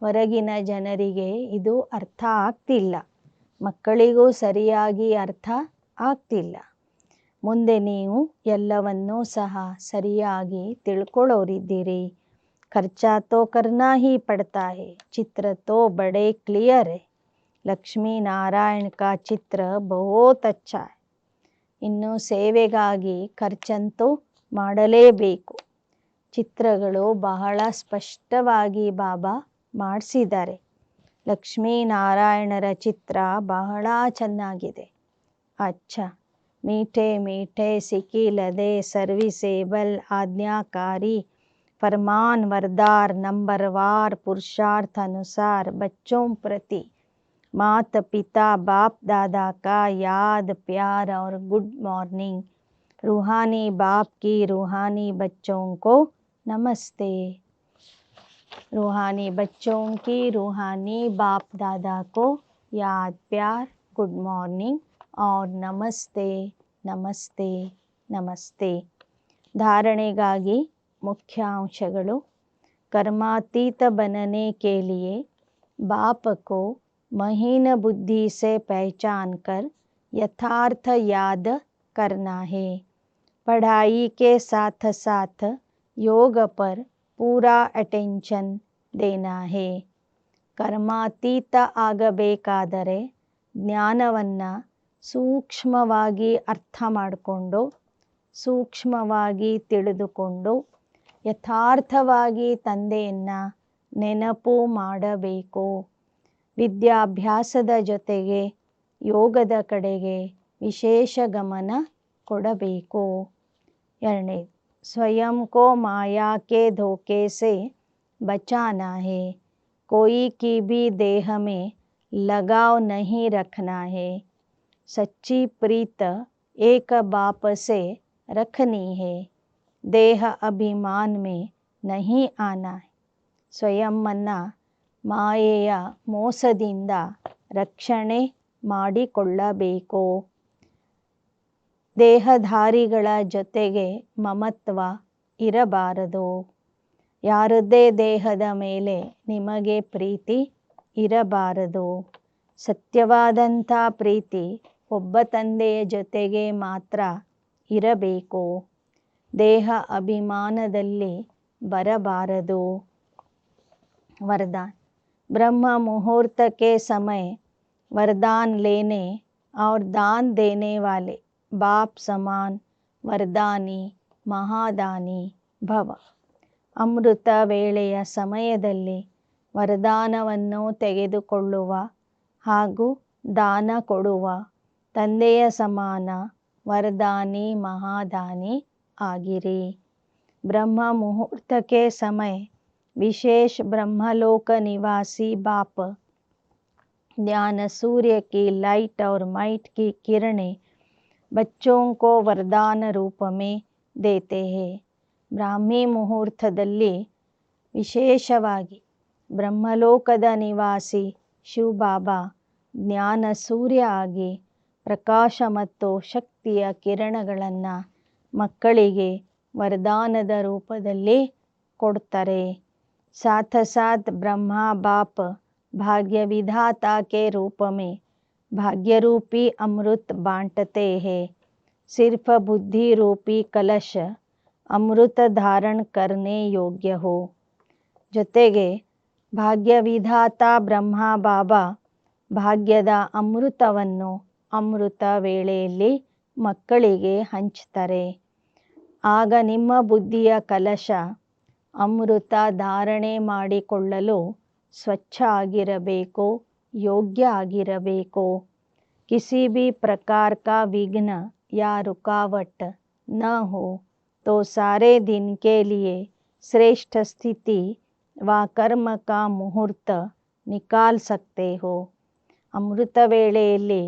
Speaker 1: ಹೊರಗಿನ ಜನರಿಗೆ ಇದು ಅರ್ಥ ಆಗ್ತಿಲ್ಲ, ಮಕ್ಕಳಿಗೂ ಸರಿಯಾಗಿ ಅರ್ಥ ಆಗ್ತಿಲ್ಲ. ಮುಂದೆ ನೀವು ಎಲ್ಲವನ್ನೂ ಸಹ ಸರಿಯಾಗಿ ತಿಳ್ಕೊಳ್ಳೋರಿದ್ದೀರಿ. ಖರ್ಚಾ ತೋ ಕರ್ನಾ ಹಿ ಪಡ್ತಾ ಹೈ, ಚಿತ್ರ ತೋ ಬಡೆ ಕ್ಲಿಯರ್ ಹೈ. ಲಕ್ಷ್ಮೀ ನಾರಾಯಣ ಕಾ ಚಿತ್ರ ಬಹುತ್ ಅಚ್ಚಾ ಹೈ. ಇನ್ನು ಸೇವೆಗಾಗಿ ಖರ್ಚಂತೂ ಮಾಡಲೇಬೇಕು. ಚಿತ್ರಗಳು ಬಹಳ ಸ್ಪಷ್ಟವಾಗಿ ಬಾಬಾ ಮಾಡಿಸಿದ್ದಾರೆ. ಲಕ್ಷ್ಮೀನಾರಾಯಣರ ಚಿತ್ರ ಬಹಳ ಚೆನ್ನಾಗಿದೆ. ಅಚ್ಚಾ मीठे मीठे सिकीलदे सर्विसेबल आज्ञाकारी फरमान वरदार नंबरवार पुरुषार्थ अनुसार बच्चों प्रति माता पिता बाप दादा का याद प्यार और गुड मॉर्निंग. रूहानी बाप की रूहानी बच्चों को नमस्ते. रूहानी बच्चों की रूहानी बाप दादा को याद प्यार गुड मॉर्निंग और ನಮಸ್ತೆ ನಮಸ್ತೆ ನಮಸ್ತೆ. ಧಾರಣೆಗಾಗಿ ಮುಖ್ಯಾಂಶಗಳು. कर्मातीत बनने के लिए बाप को महीन बुद्धि से पहचान कर यथार्थ याद करना है. पढ़ाई के साथ साथ योग पर पूरा अटेंशन देना है. कर्मातीತ ಆಗಬೇಕಾದರೆ ಜ್ಞಾನವನ್ನು ಸೂಕ್ಷ್ಮವಾಗಿ ಅರ್ಥ ಮಾಡಿಕೊಂಡು, ಸೂಕ್ಷ್ಮವಾಗಿ ತಿಳಿದುಕೊಂಡು, ಯಥಾರ್ಥವಾಗಿ ತಂದೆಯನ್ನು ನೆನಪು ಮಾಡಬೇಕು. ವಿದ್ಯಾಭ್ಯಾಸದ ಜೊತೆಗೆ ಯೋಗದ ಕಡೆಗೆ ವಿಶೇಷ ಗಮನ ಕೊಡಬೇಕು. ಎರಡನೇದು, ಸ್ವಯಂ ಕೋ ಮಾಯಾ ಕೆ ಧೋಕೆ ಸೆ ಬಚಾನಾ ಹೈ. कोई की भी देह में लगाव नहीं रखना है. सच्ची प्रीत एक बाप से रखनी है. देह अभिमान में नहीं आना है. ಸ್ವಯಂವನ್ನು ಮಾಯೆಯ ಮೋಸದಿಂದ ರಕ್ಷಣೆ ಮಾಡಿಕೊಳ್ಳಬೇಕು. ದೇಹಧಾರಿಗಳ ಜೊತೆಗೆ ಮಮತ್ವ ಇರಬಾರದು. ಯಾರದ್ದೇ ದೇಹದ ಮೇಲೆ ನಿಮಗೆ ಪ್ರೀತಿ ಇರಬಾರದು. ಸತ್ಯವಾದಂಥ ಪ್ರೀತಿ ಒಬ್ಬ ತಂದೆಯ ಜೊತೆಗೆ ಮಾತ್ರ ಇರಬೇಕು. ದೇಹ ಅಭಿಮಾನದಲ್ಲಿ ಬರಬಾರದು. वरदान. ब्रह्म मुहूर्त के समय वरदान लेने और दान देने वाले बाप समान वरदानी महादानी भव. ಅಮೃತ ವೇಳೆಯ ಸಮಯದಲ್ಲಿ ವರದಾನವನ್ನು ತೆಗೆದುಕೊಳ್ಳುವ ಹಾಗೂ ದಾನ ಕೊಡುವ ತಂದೆಯ ಸಮಾನ ವರದಾನಿ ಮಹಾದಾನಿ ಆಗಿರಿ. ಬ್ರಹ್ಮ ಮುಹೂರ್ತಕ್ಕೆ ಸಮಯ विशेष ब्रह्मलोक निवासी बाप ज्ञान सूर्य की लाइट और माइट की किरणें बच्चों को वरदान रूप में देते हैं. ಬ್ರಾಹ್ಮಿ ಮುಹೂರ್ತದಲ್ಲಿ ವಿಶೇಷವಾಗಿ ಬ್ರಹ್ಮಲೋಕದ ನಿವಾಸಿ ಶಿವಬಾಬಾ ಜ್ಞಾನ ಸೂರ್ಯ ಆಗಿ ಪ್ರಕಾಶ ಮತ್ತು ಶಕ್ತಿಯ ಕಿರಣಗಳನ್ನು ಮಕ್ಕಳಿಗೆ ವರದಾನದ ರೂಪದಲ್ಲಿ ಕೊಡ್ತಾರೆ. साथ साथ ब्रह्मा बाप भाग्य विधाता के रूप में भाग्य रूपी अमृत बांटते हैं. सिर्फ बुद्धि रूपी कलश अमृत धारण करने योग्य हो. ಜೊತೆಗೆ ಭಾಗ್ಯ ವಿಧಾತ ಬ್ರಹ್ಮ ಬಾಬಾ ಭಾಗ್ಯದ ಅಮೃತವನ್ನು ಅಮೃತ ವೇಳೆಯಲ್ಲಿ ಮಕ್ಕಳಿಗೆ ಹಂಚ್ತಾರೆ. ಆಗ ನಿಮ್ಮ ಬುದ್ಧಿಯ ಕಲಶ ಅಮೃತ ಧಾರಣೆ ಮಾಡಿಕೊಳ್ಳಲು ಸ್ವಚ್ಛ ಆಗಿರಬೇಕು, योग्य ಆಗಿರಬೇಕು. किसी भी प्रकार का विघ्न या रुकावट न हो तो सारे दिन के लिए श्रेष्ठ स्थिति व कर्म का मुहूर्त निकाल सकते हो. ಅಮೃತ ವೇಳೆಯಲ್ಲಿ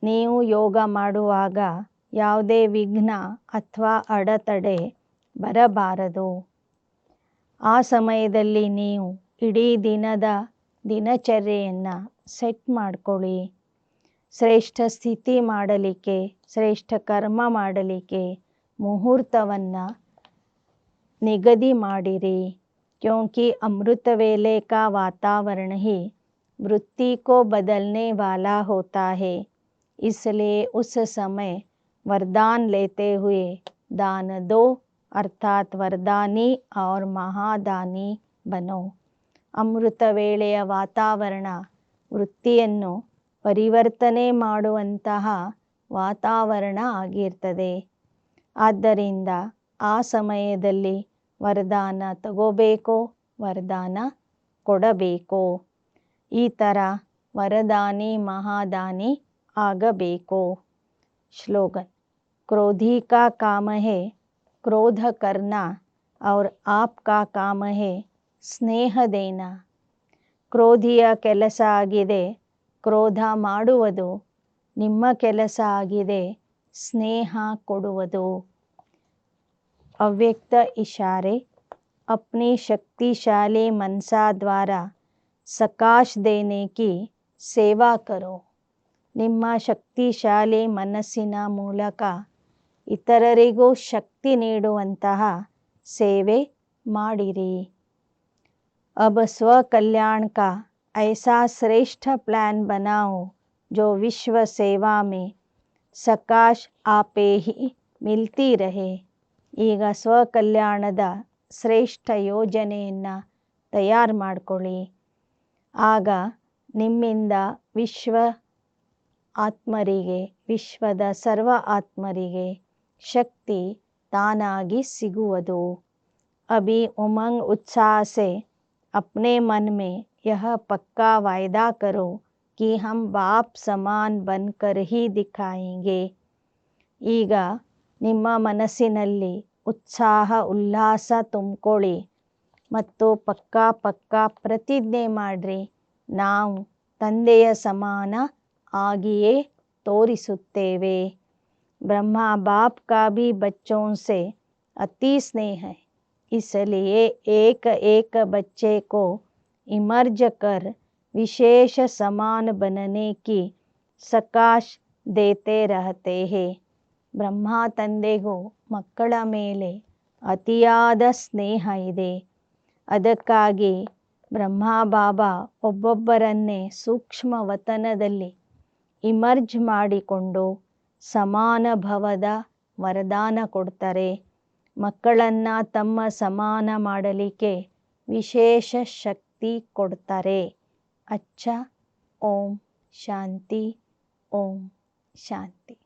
Speaker 1: ನೀವು ಯೋಗ ಮಾಡುವಾಗ ಯಾವುದೇ ವಿಘ್ನ ಅಥವಾ ಅಡೆತಡೆ ಬರಬಾರದು. ಆ ಸಮಯದಲ್ಲಿ ನೀವು ಇಡೀ ದಿನದ ದಿನಚರ್ಯೆಯನ್ನು ಸೆಟ್ ಮಾಡ್ಕೊಳ್ಳಿ. ಶ್ರೇಷ್ಠ ಸ್ಥಿತಿ ಮಾಡಲಿಕ್ಕೆ, ಶ್ರೇಷ್ಠ ಕರ್ಮ ಮಾಡಲಿಕ್ಕೆ ಮುಹೂರ್ತವನ್ನು ನಿಗದಿ ಮಾಡಿರಿ. क्योंकि अमृत वेले का वातावरण ही वृत्ति को बदलने वाला होता है, इसलिए उस समय वरदान लेते हुए दान दो, अर्थात वरदानी और महादानी बनो. ಅಮೃತ ವೇಳೆಯ ವಾತಾವರಣ ವೃತ್ತಿಯನ್ನು ಪರಿವರ್ತನೆ ಮಾಡುವಂತಹ ವಾತಾವರಣ ಆಗಿರ್ತದೆ. ಆದ್ದರಿಂದ ಆ ಸಮಯದಲ್ಲಿ ವರದಾನ ತಗೋಬೇಕೋ, ವರದಾನ ಕೊಡಬೇಕೋ, ಈ ಥರ वरदानी महादानी ಆಗಬೇಕು. श्लोगन. क्रोधी का काम है क्रोध करना और आपका काम है ಸ್ನೇಹ ದೇನಾ. ಕ್ರೋಧಿಯ ಕೆಲಸ ಆಗಿದೆ ಕ್ರೋಧ ಮಾಡುವುದು, ನಿಮ್ಮ ಕೆಲಸ ಆಗಿದೆ ಸ್ನೇಹ ಕೊಡುವುದು. ಅವ್ಯಕ್ತ इशारे. अपनी शक्तिशाली मनसा द्वारा सकाश देने की ಸೇವಾ ಕರೋ. ನಿಮ್ಮ ಶಕ್ತಿಶಾಲಿ ಮನಸ್ಸಿನ ಮೂಲಕ ಇತರರಿಗೂ ಶಕ್ತಿ ನೀಡುವಂತಹ ಸೇವೆ ಮಾಡಿರಿ. अब स्व कल्याण का ऐसा श्रेष्ठ प्लान बनाओ जो विश्व सेवा में सकाश आपे ही मिलती रहे. ಈಗ ಸ್ವಕಲ್ಯಾಣದ ಶ್ರೇಷ್ಠ ಯೋಜನೆಯನ್ನು ತಯಾರು ಮಾಡಿಕೊಳ್ಳಿ. ಆಗ ನಿಮ್ಮಿಂದ ವಿಶ್ವ ಆತ್ಮರಿಗೆ, ವಿಶ್ವದ ಸರ್ವ ಆತ್ಮರಿಗೆ ಶಕ್ತಿ ತಾನಾಗಿ ಸಿಗುವುದು. अभी उमंग उत्साह से अपने मन में यह पक्का वायदा करो कि हम बाप समान बनकर ही दिखाएंगे. ಈಗ ನಿಮ್ಮ ಮನಸ್ಸಿನಲ್ಲಿ ಉತ್ಸಾಹ ಉಲ್ಲಾಸ ತುಂಬಿಕೊಳ್ಳಿ ಮತ್ತು ಪಕ್ಕಾ ಪ್ರತಿಜ್ಞೆ ಮಾಡ್ರಿ, ನಾವು ತಂದೆಯ ಸಮಾನ ಆಗಿಯೇ ತೋರಿಸುತ್ತೇವೆ. ब्रह्मा बाप का भी बच्चों से अति स्नेह है, इसलिए एक एक बच्चे को इमर्ज कर विशेष समान बनने की सकाश देते रहते हैं. ಬ್ರಹ್ಮ ತಂದೆಗೂ ಮಕ್ಕಳ ಮೇಲೆ ಅತಿಯಾದ ಸ್ನೇಹ ಇದೆ. ಅದಕ್ಕಾಗಿ ಬ್ರಹ್ಮ ಬಾಬಾ ಒಬ್ಬೊಬ್ಬರನ್ನೇ ಸೂಕ್ಷ್ಮ ವತನದಲ್ಲಿ ಇಮರ್ಜ್ ಮಾಡಿಕೊಂಡು ಸಮಾನ ಭವದ ವರದಾನ ಕೊಡ್ತಾರೆ. ಮಕ್ಕಳನ್ನು ತಮ್ಮ ಸಮಾನ ಮಾಡಲಿಕ್ಕೆ ವಿಶೇಷ ಶಕ್ತಿ ಕೊಡ್ತಾರೆ. ಅಚ್ಚ. ಓಂ ಶಾಂತಿ. ಓಂ ಶಾಂತಿ.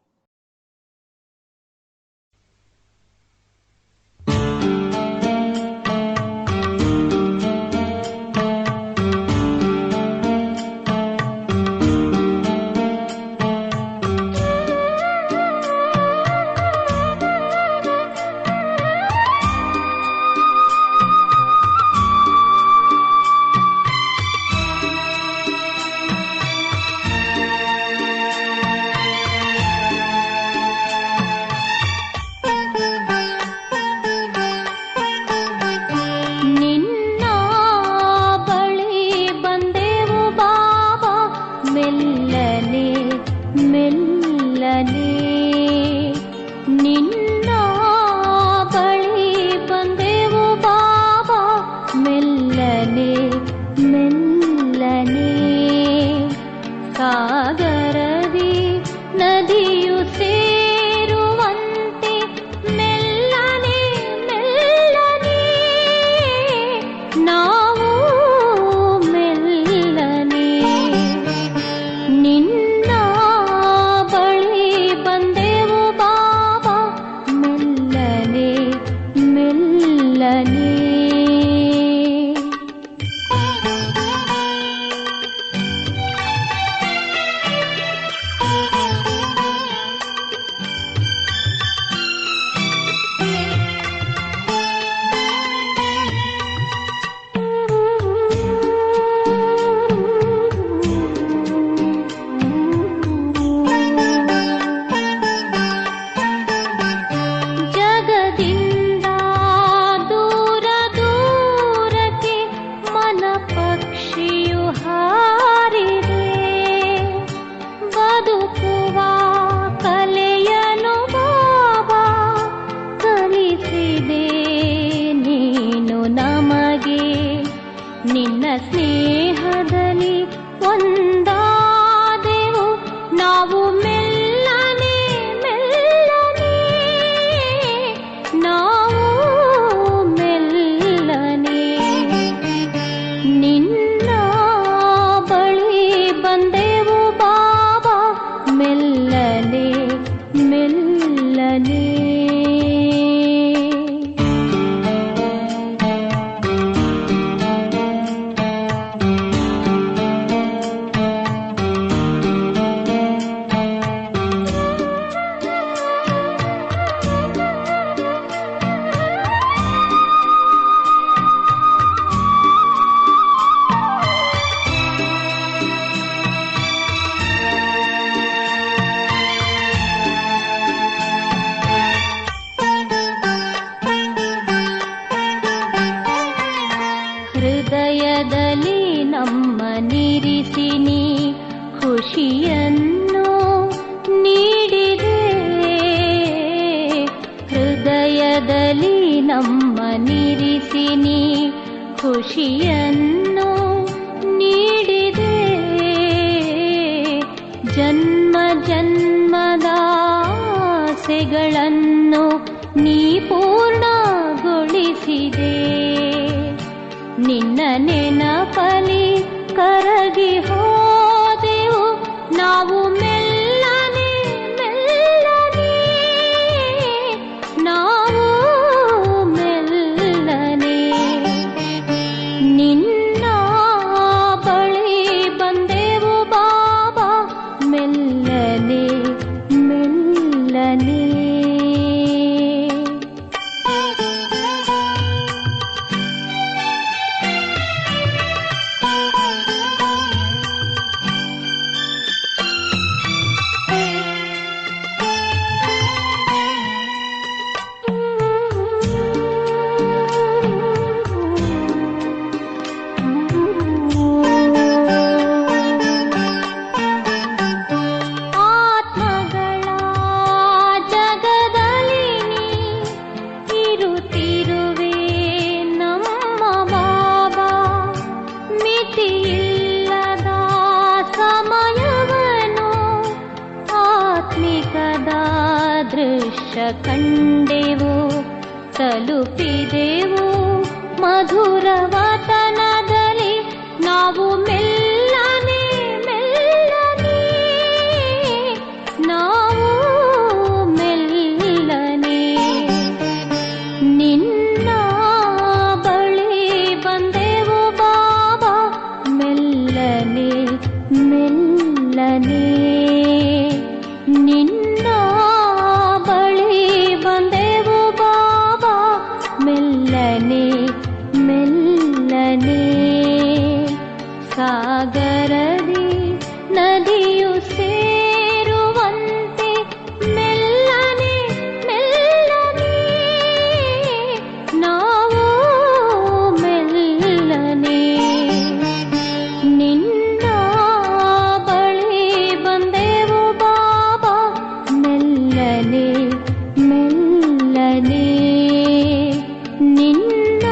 Speaker 2: ನಿನ್ನ ಬಳಿ ಬಂದೆ ಸ್ನೇಹದಲ್ಲಿ ಒಂದಾದೆವು ನಾವು ಮೆಲ್ಲನೆ ಮೆಲ್ಲನೆ, ನಾವು ಮೆಲ್ಲನೆ ನಿನ್ನ ಬಳಿ ಬಂದೆವು ಬಾಬಾ, ಮೆಲ್ಲನೆ ಮೆಲ್ಲನೆ. ಹೃದಯದಲ್ಲಿ ನಮ್ಮ ನಿರಿಸಿನಿ ಖುಷಿಯನ್ನು ನೀಡಿದೆ, ಹೃದಯದಲ್ಲಿ ನಮ್ಮ ನಿರಿಸಿನಿ ಖುಷಿಯನ್ನು ನೀಡಿದೆ. ಜನ್ಮ ಜನ್ಮದ ಆಸೆಗಳನ್ನು ನೀ ಪೂರ್ಣಗೊಳಿಸಿದೆ. ನಿನ್ನ ನೆನಪಲಿ ಕರಗಿ ಹೋದೆವು ನಾವು ಮೆಲ್ಲನೆ ಮೆಲ್ಲನೆ, ನಾವು ಮೆಲ್ಲನೆ ನಿನ್ನ ಬಳಿ ಬಂದೆವು ಬಾಬಾ, ಮೆಲ್ಲನೆ ಮೆಲ್ಲನೆ. ದೃಶ್ಯ ಕಂಡೆವು ತಲುಪಿದೆವು ಮಧುರ ವತನದಲ್ಲಿ, ನಾವು ಮೆಲ್ಲನೆ ಮೆಲ್ಲನೆ, ನಾವು ಮೆಲ್ಲನೆ ನಿನ್ನ ಬಳಿ ಬಂದೆವು ಬಾಬಾ, ಮೆಲ್ಲನೆ ಮೆಲ್ಲನೆ ನಿನ್ನ ಬಳಿ ಬಂದೆವು ಬಾಬಾ, ಮೆಲ್ಲನೆ ಮೆಲ್ಲನೆ. ಸಾಗರದಿ ನದಿಯು ಸೇರುವಂತೆ ಮೆಲ್ಲನೆ ಮೆಲ್ಲನೆ, ನಾವು ಮೆಲ್ಲನೆ ನಿನ್ನ ಬಳಿ ಬಂದೆವು ಬಾಬಾ, ಮೆಲ್ಲನೆ ಮೆಲ್ಲನೆ ನಿನ್ನ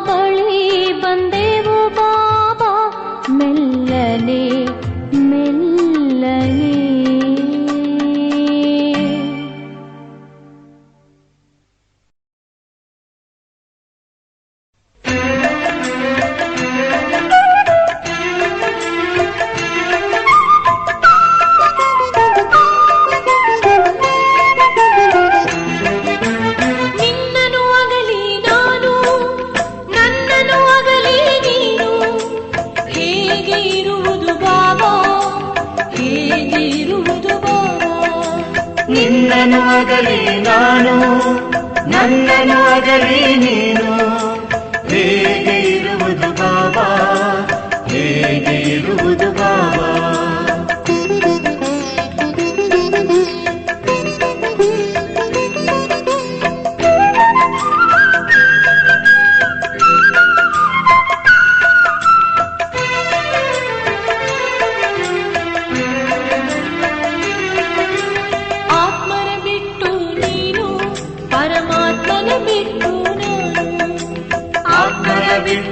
Speaker 2: ಬಳಿ ಬಂದೆವು ಬಾಬಾ, ಮೆಲ್ಲನೆ ಮೆಲ್ಲನೆ. ನಿನ್ನನು ಅಗಲಿ ನಾನು, ನನ್ನನು ಅಗಲಿ ನೀನು, ಹೇಗೆ ಇರುವುದು ಬಾಬಾ, ಹೇಗೆ ಇರುವುದು ಬಾಬಾ.
Speaker 3: ನಿನ್ನನು ಅಗಲಿ ನಾನು, ನನ್ನನು ಅಗಲಿ ನೀನು, ಹೇಗೆ ಇರುವುದು ಬಾಬಾ, ಹೇಗೆ ಇರುವುದು ಬಾಬಾ.
Speaker 2: ಆತ್ಮನ ಬಿಟ್ಟು ನೀನು, ಪರಮಾತ್ಮನ ಬಿಟ್ಟು ನಾನು,
Speaker 3: ಆತ್ಮನ ಬಿಟ್ಟು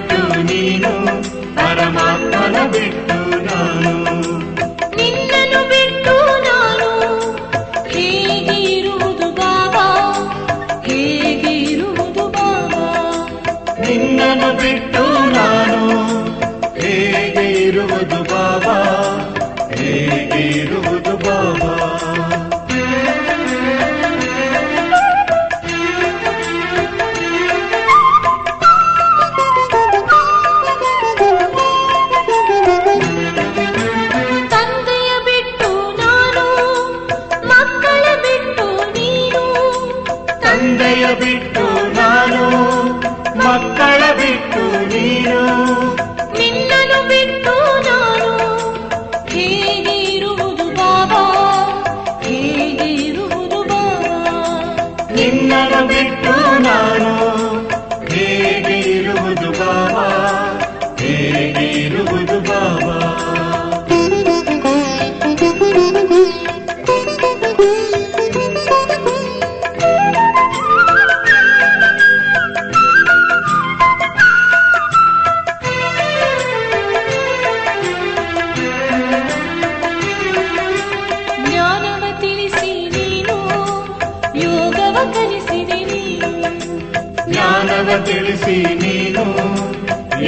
Speaker 3: ತಿಳಿಸಿ ನೀನು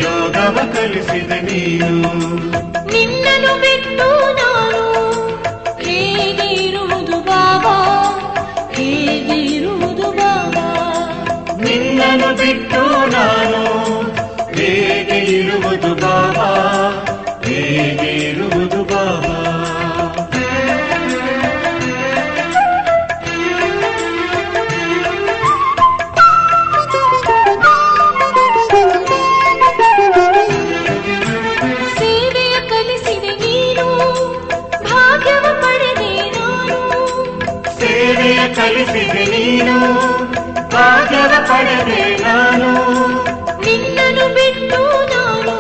Speaker 3: ಯೋಗವ ಕಲಿಸಿದೆ ನೀನು.
Speaker 2: ನಿನ್ನನ್ನು ಬಿಟ್ಟು ನಾನು ಹೇಗೆ ಇರುವುದು ಬಾಬಾ, ಹೇಗೆ ಇರುವುದು ಬಾಬಾ.
Speaker 3: ನಿನ್ನನ್ನು ಬಿಟ್ಟು ನಾನು ಹೇಗೆ ಇರುವುದು ಬಾಬಾ, ಹೇಗೆ ಇರುವುದು ಬಾಬಾ.
Speaker 2: ಸೇವೆಯ ಕಲಿಸಿದೆ ನೀನು ಭಾಗ್ಯವ ಪಡೆದೆ ನಾನು.
Speaker 3: ಸೇವೆಯ ಕಲಿಸಿದೆ ನೀನು ಭಾಗ್ಯವ ಪಡೆದೆ ನಾನು.
Speaker 2: ನಿನ್ನನ್ನು ಬಿಟ್ಟು ನಾನು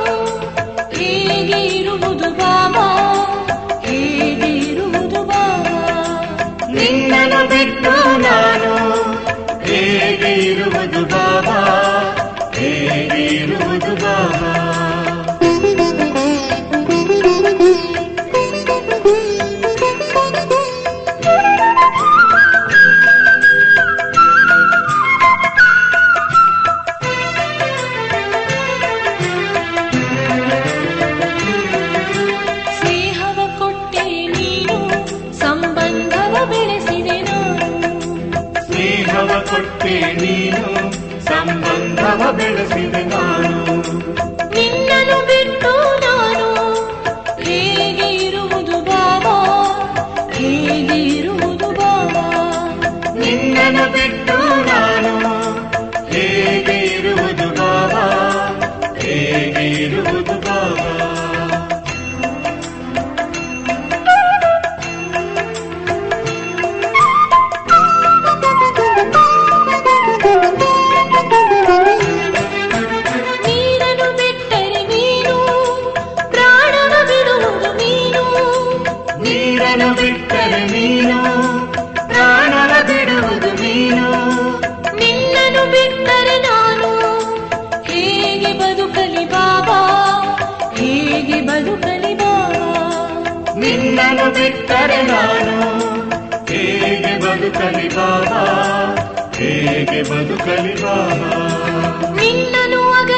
Speaker 2: ಹೇಗೆ ಇರುವುದು ಬಾಬಾ, ಹೇಗೆ ಇರುವುದು ಬಾಬಾ.
Speaker 3: ನಿನ್ನನ್ನು ಬಿಟ್ಟು ನಾನು ಹೇಗೆ ಇರುವುದು ಬಾಬಾ, ಹೇಗೆ ಇರುವುದು ಬಾಬಾ.
Speaker 2: ಸ್ನೇಹವ ಕೊಟ್ಟೆ ನೀನು ಸಂಬಂಧವ ಬೆಳೆಸಿದೆ ನಾನು.
Speaker 3: ಸ್ನೇಹವ ಕೊಟ್ಟೆ ನೀನು ಸಂಬಂಧವ ಬೆಳೆಸಿದೆ ನಾನು.
Speaker 2: ನಿನ್ನನ್ನು ಬಿಟ್ಟು ನಾನು ಹೇಗೆ ಇರುವುದು ಬಾಬಾ, ಹೇಗೆ ಇರುವುದು ಬಾಬಾ.
Speaker 3: ನಿನ್ನನ್ನು ಬಿಟ್ಟು ನಾನು ಹೇಗೆ ಇರುವುದು ಬಾಬಾ, ಹೇಗೆ ಇರುವುದು ಬಾಬಾ.
Speaker 2: ನೀರನ್ನು ಬಿಟ್ಟರೆ ನೀನು ಪ್ರಾಣವ ಬಿಡುವುದು ನೀನು.
Speaker 3: ನೀರನ್ನು ಬಿಟ್ಟರೆ ನೀನು ಪ್ರಾಣವ ಬಿಡುವುದು ನೀನು.
Speaker 2: ನಿನ್ನನ್ನು ಬಿಟ್ಟರೆ ನಾನು ಹೇಗೆ ಬದುಕಲಿ ಬಾಬಾ, ಹೇಗೆ ಬದುಕಲಿ ಬಾಬಾ.
Speaker 3: ನಿನ್ನನ್ನು ಬಿಟ್ಟರೆ ನಾನು ಹೇಗೆ ಬದುಕಲಿ ಬಾಬಾ, ಹೇಗೆ ಬದುಕಲಿ ಬಾಬಾ.
Speaker 2: ನಿನ್ನನ್ನು ಅಗಲಿ